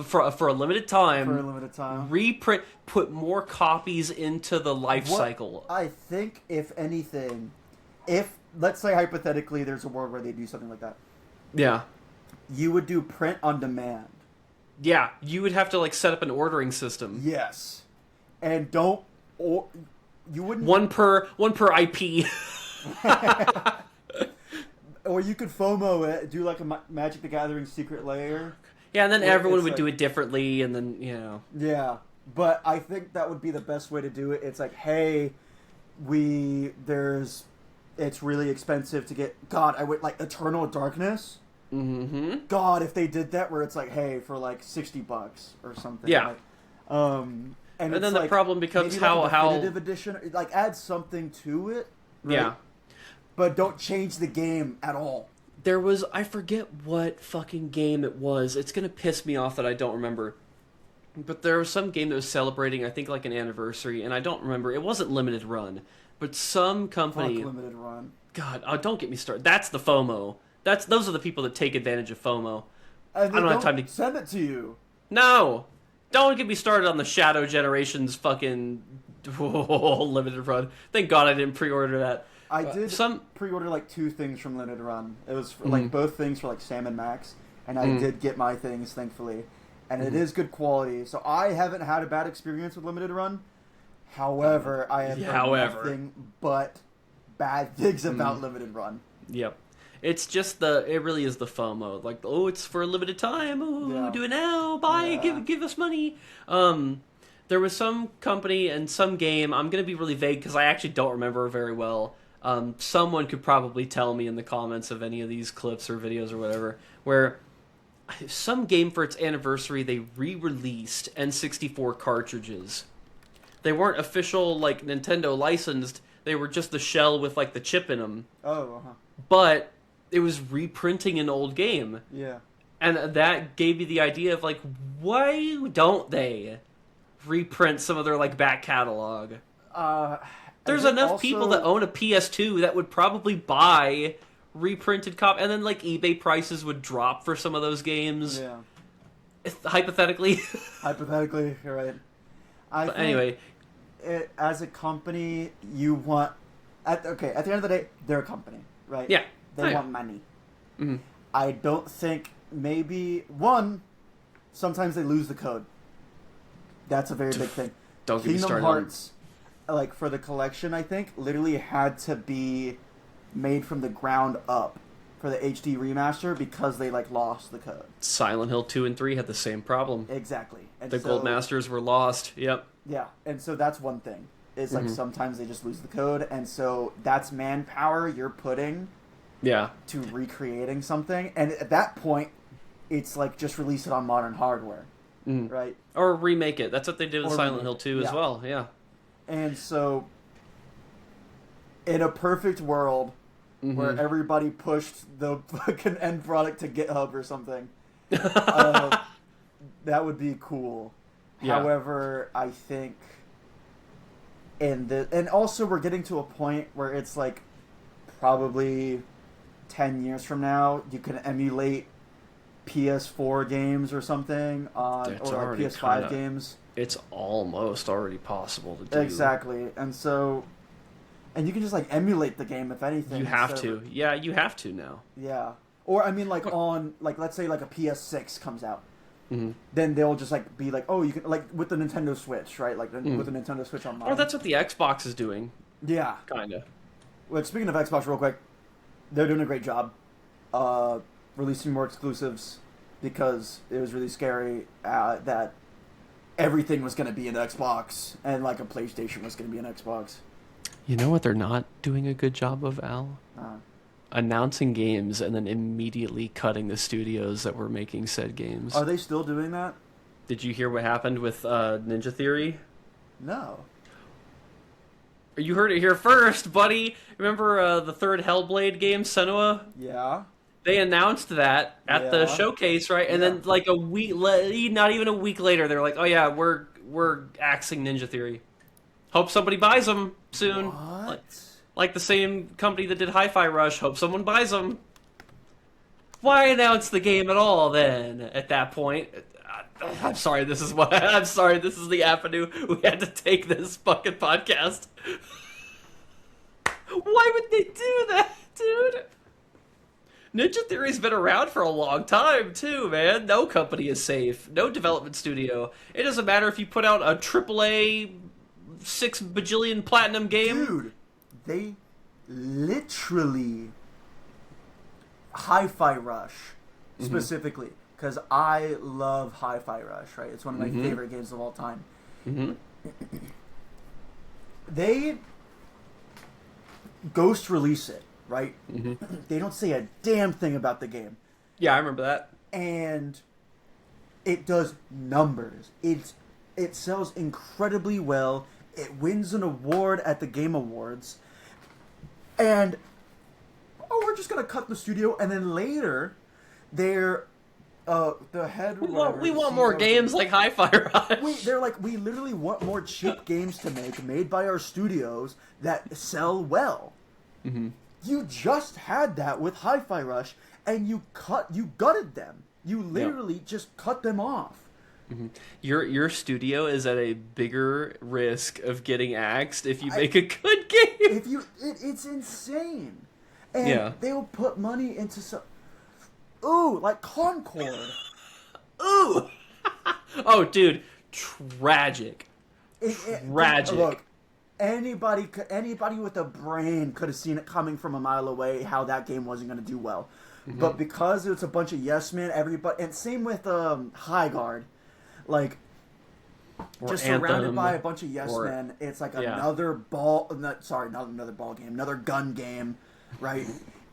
for a limited time. Reprint, put more copies into the life cycle. I think, if anything, let's say hypothetically there's a world where they do something like that. Yeah. You would do print on demand. Yeah, you would have to like set up an ordering system. Yes. And you wouldn't... One per IP. Or you could FOMO it, do like a Magic the Gathering secret layer. Yeah, and then everyone would do it differently, and then, you know. Yeah, but I think that would be the best way to do it. It's like, hey, it's really expensive to get, God, I would, like, Eternal Darkness. Mm-hmm. God, if they did that where it's like, hey, for like $60 or something. Yeah. Like, and then the like, problem becomes maybe like a definitive edition, like add something to it. Right? Yeah. But don't change the game at all. There was, I forget what fucking game it was. It's going to piss me off that I don't remember. But there was some game that was celebrating, I think, like an anniversary, and I don't remember. It wasn't Limited Run. But some company... Fuck Limited Run. God, don't get me started. That's the FOMO. Those are the people that take advantage of FOMO. I don't have time to send it to you. No! Don't get me started on the Shadow Generations fucking Limited Run. Thank God I didn't pre-order that. I did pre-order like 2 things from Limited Run. It was for, like both things for like Sam and Max, and I did get my things, thankfully. And it is good quality, so I haven't had a bad experience with Limited Run. However, I have heard nothing but bad things about Limited Run. Yep. It's just it really is the FOMO. Like, oh, it's for a limited time. Oh, do it now. Buy, give us money. There was some company and some game, I'm going to be really vague because I actually don't remember very well. Someone could probably tell me in the comments of any of these clips or videos or whatever, where some game for its anniversary, they re-released N64 cartridges. They weren't official, like, Nintendo licensed. They were just the shell with, like, the chip in them. Oh, uh-huh. But it was reprinting an old game. Yeah. And that gave you the idea of, like, why don't they reprint some of their, like, back catalog? There's enough people that own a PS2 that would probably buy reprinted copy, and then, like, eBay prices would drop for some of those games. Yeah. Hypothetically. Hypothetically, you're right. Anyway. As a company, you want... At the end of the day, they're a company, right? Yeah. They want money. Mm-hmm. I don't think sometimes they lose the code. That's a very big thing. Don't get me started. Kingdom Hearts, like, for the collection, I think, literally had to be made from the ground up for the HD remaster because they, like, lost the code. Silent Hill 2 and 3 had the same problem. Exactly. And the Gold Masters were lost. Yep. Yeah, and so that's one thing. Is, like, sometimes they just lose the code, and so that's manpower you're putting to recreating something, and at that point, it's like, just release it on modern hardware, right? Or remake it. That's what they did with Silent Hill 2 as well, yeah. And so, in a perfect world, where everybody pushed the fucking end product to GitHub or something, that would be cool. Yeah. However, I think... And also we're getting to a point where it's like probably 10 years from now you can emulate PS4 games or something or PS5 games. It's almost already possible to do. Exactly. And so, and you can just like emulate the game if anything. You have to. Yeah, you have to now. Yeah. Or I mean, like on like let's say like a PS6 comes out, Mm-hmm. then they'll just like be like, oh, you can like with the Nintendo Switch, right? Like with the Nintendo Switch Online. Or that's what the Xbox is doing. Yeah. Kinda. Well, speaking of Xbox, real quick, they're doing a great job releasing more exclusives because it was really scary that everything was going to be an Xbox and like a PlayStation was going to be an Xbox. You know what they're not doing a good job of, Al? Announcing games and then immediately cutting the studios that were making said games. Are they still doing that? Did you hear what happened with Ninja Theory? No. You heard it here first, buddy. Remember the third Hellblade game, Senua? Yeah. They announced that at the showcase, right? And then like a week, not even a week later, they're like, "Oh yeah, we're axing Ninja Theory. Hope somebody buys them soon." What? Like the same company that did Hi-Fi Rush. Hope someone buys them. Why announce the game at all then? At that point, I'm sorry. I'm sorry. This is the avenue we had to take this fucking podcast. Why would they do that, dude? Ninja Theory's been around for a long time, too, man. No company is safe. No development studio. It doesn't matter if you put out a AAA 6 bajillion platinum game. Dude, they literally Hi-Fi Rush, specifically, because I love Hi-Fi Rush, right? It's one of my favorite games of all time. They ghost release it, right? They don't say a damn thing about the game. Yeah, I remember that. And it does numbers. It sells incredibly well. It wins an award at the Game Awards. And, oh, we're just going to cut the studio. And then later, they're, the head we want more games like Hi-Fi Rush. They're like, we literally want more cheap games to make, made by our studios, that sell well. You just had that with Hi-Fi Rush, and you gutted them. You literally just cut them off. Your studio is at a bigger risk of getting axed if you make a good game. It's insane. And they'll put money into some... Ooh, like Concord. Ooh! Oh, dude. Tragic. Tragic. Look, anybody with a brain could have seen it coming from a mile away how that game wasn't going to do well. But because it's a bunch of yes men, everybody... And same with High Guard. Like, just surrounded by a bunch of yes men. It's like another another gun game, right?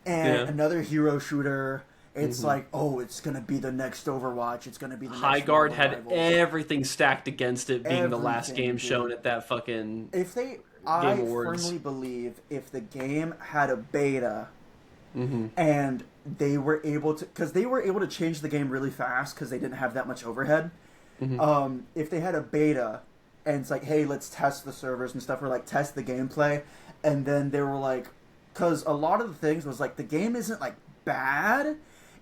And another hero shooter. It's like, oh, it's going to be the next Overwatch. It's going to be the next High Guard had Rivals. Everything stacked against it being the last game shown at that fucking I firmly believe if the game had a beta and they were able to... Because they were able to change the game really fast because they didn't have that much overhead. If they had a beta and it's like, hey, let's test the servers and stuff, or like test the gameplay, and then they were like... Because a lot of the things was like, the game isn't like bad...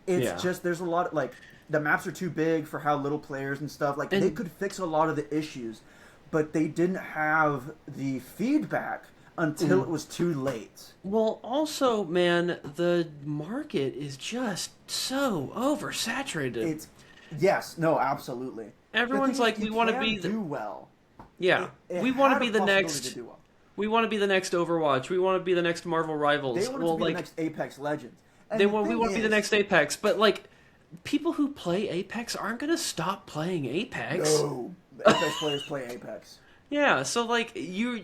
It's just, there's a lot, like, the maps are too big for how little players and stuff. Like, they could fix a lot of the issues, but they didn't have the feedback until it was too late. Well, also, man, the market is just so oversaturated. Absolutely. Everyone's like, we want to be do well. Yeah, we want to be the next. We want to be the next Overwatch. We want to be the next Marvel Rivals. They want to be the next Apex Legends. We want to be the next Apex, but like, people who play Apex aren't going to stop playing Apex. No, Apex players play Apex. Yeah, so like you're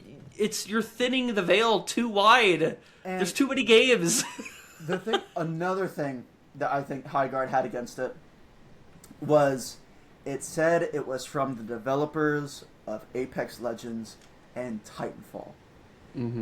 thinning the veil too wide. And there's too many games. Another thing that I think High Guard had against it was it said it was from the developers of Apex Legends and Titanfall.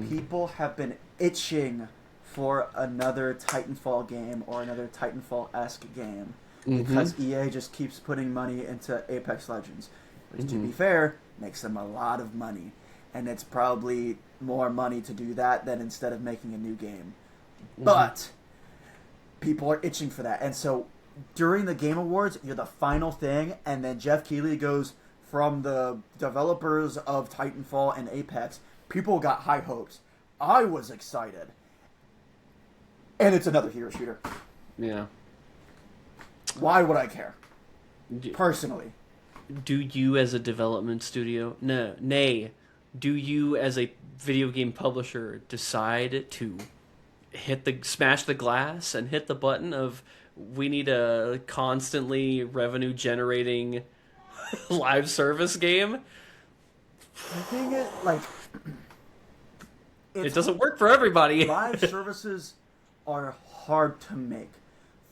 People have been itching for another Titanfall game or another Titanfall-esque game because EA just keeps putting money into Apex Legends, which, to be fair, makes them a lot of money. And it's probably more money to do that than instead of making a new game. But people are itching for that. And so during the Game Awards, you're the final thing, and then Jeff Keighley goes, from the developers of Titanfall and Apex, people got high hopes. I was excited. And it's another hero shooter. Yeah. Why would I care? Personally. Do you as a development studio, do you as a video game publisher decide to smash the glass and hit the button of we need a constantly revenue generating live service game? I think it doesn't work for everybody. Live services are hard to make.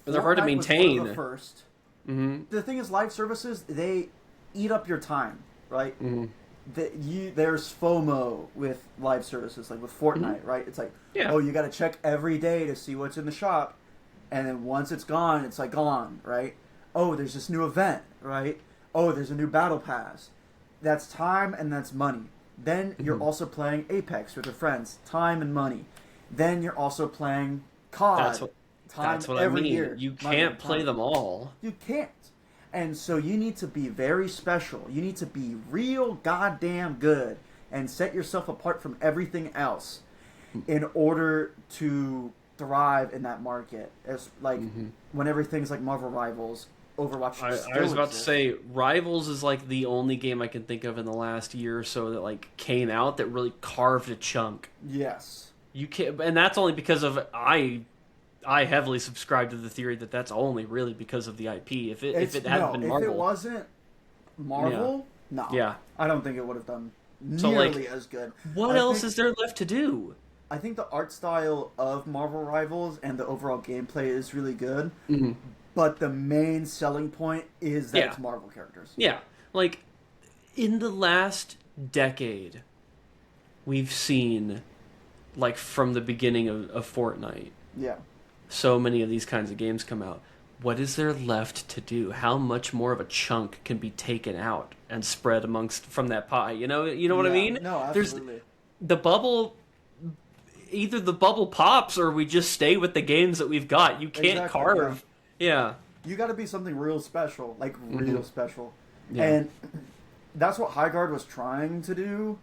They're hard to maintain. Was one of the first. Mm-hmm. The thing is, live services, they eat up your time, right? Mm-hmm. There's FOMO with live services, like with Fortnite, right? It's like, oh, you got to check every day to see what's in the shop, and then once it's gone, it's like gone, right? Oh, there's this new event, right? Oh, there's a new battle pass. That's time and that's money. Then you're also playing Apex with your friends, time and money. Then you're also playing COD. That's what I mean. Year, you can't play them all. You can't. And so you need to be very special. You need to be real goddamn good and set yourself apart from everything else in order to thrive in that market. As like whenever things like Marvel Rivals, Overwatch. I was about to say Rivals is like the only game I can think of in the last year or so that like came out that really carved a chunk. Yes. You can't, and that's only because of I heavily subscribe to the theory that that's only really because of the IP. If it hadn't been Marvel, if it wasn't Marvel, no. Yeah. I don't think it would have done nearly as good. What else is there left to do? I think the art style of Marvel Rivals and the overall gameplay is really good. Mm-hmm. But the main selling point is that it's Marvel characters. Yeah. Like, in the last decade, we've seen, like, from the beginning of Fortnite. Yeah. So many of these kinds of games come out. What is there left to do? How much more of a chunk can be taken out and spread from that pie? You know what I mean? No, absolutely. There's the bubble. Either the bubble pops or we just stay with the games that we've got. You can't carve. Yeah. You got to be something real special, like real special. Yeah. And that's what High Guard was trying to do.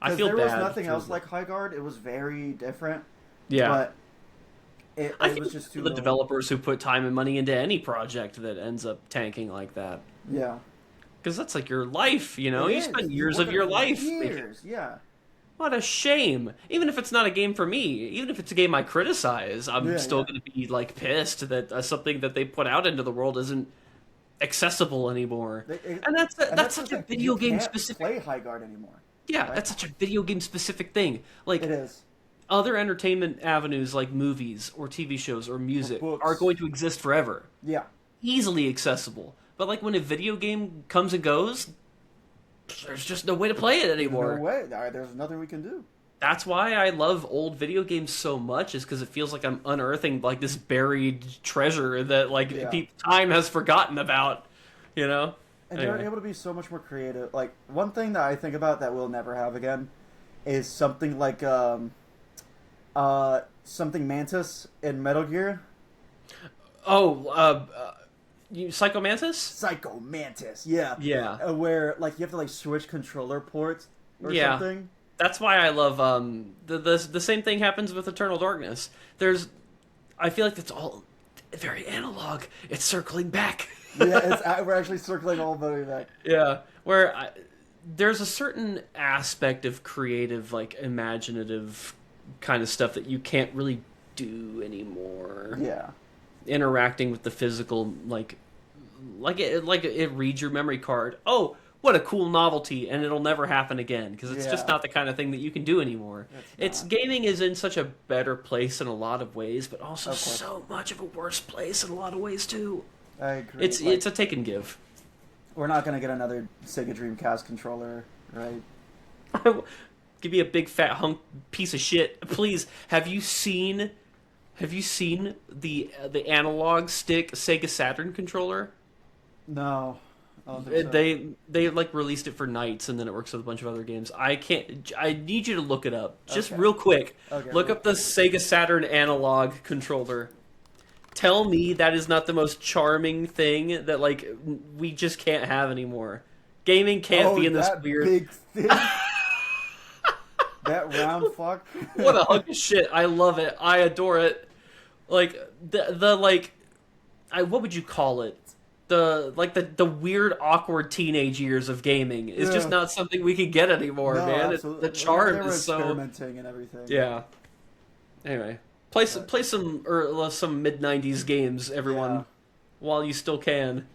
I feel there bad. Was nothing else like High Guard. It was very different. Yeah. But it was just too the developers who put time and money into any project that ends up tanking like that. Yeah. Because that's like your life, you spend years of your life. Years, yeah. What a shame. Even if it's not a game for me, even if it's a game I criticize, I'm still going to be like pissed that something that they put out into the world isn't accessible anymore. And that's such a video game specific. Play High Guard anymore. Yeah, right? That's such a video game specific thing. Like it is. Other entertainment avenues like movies or TV shows or music are going to exist forever. Yeah. Easily accessible. But like when a video game comes and goes, there's just no way to play it anymore. No way. There's nothing we can do. That's why I love old video games so much, is because it feels like I'm unearthing like this buried treasure that time has forgotten about, And they're able to be so much more creative. Like one thing that I think about that we'll never have again is something like something Mantis in Metal Gear. Psycho Mantis? Psycho Mantis, yeah. Yeah. Where, like, you have to, like, switch controller ports or something. That's why I love, the same thing happens with Eternal Darkness. I feel like that's all very analog. It's circling back. Yeah, we're actually circling all the way back. Yeah, there's a certain aspect of creative, like, imaginative kind of stuff that you can't really do anymore. Yeah. Interacting with the physical, like it reads your memory card. Oh, what a cool novelty, and it'll never happen again because it's just not the kind of thing that you can do anymore. Gaming is in such a better place in a lot of ways, but also so much of a worse place in a lot of ways too. I agree. It's a take and give. We're not gonna get another Sega Dreamcast controller, right? Give me a big fat hunk piece of shit, please. Have you seen the analog stick Sega Saturn controller? No. I don't think so. They like released it for Knights, and then it works with a bunch of other games. I need you to look it up. Just real quick. Okay, look up the Sega Saturn analog controller. Tell me that is not the most charming thing that like we just can't have anymore. Gaming can't be in this that weird. big thing. That round fuck. What a hunk of shit! I love it. I adore it. Like the what would you call it? The weird awkward teenage years of gaming is just not something we can get anymore, No, man. absolutely. The charm They were is so experimenting and everything. yeah. Anyway, play some mid '90s games, everyone, while you still can.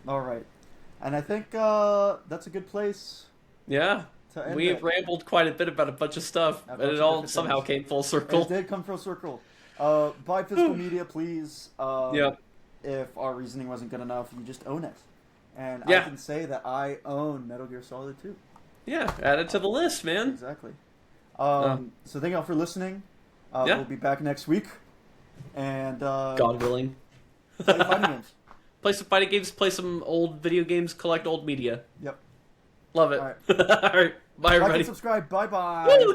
All right, and I think that's a good place. Yeah. We've rambled quite a bit about a bunch of stuff, and it all somehow came full circle. It did come full circle. Buy physical media, please. If our reasoning wasn't good enough, you just own it. And I can say that I own Metal Gear Solid 2. Yeah, add it to the list, man. Exactly. So thank y'all for listening. We'll be back next week. And God willing. Play fighting games. Play some fighting games, play some old video games, collect old media. Yep. Love it. All right. All right. Bye, everybody. Like and subscribe. Bye-bye.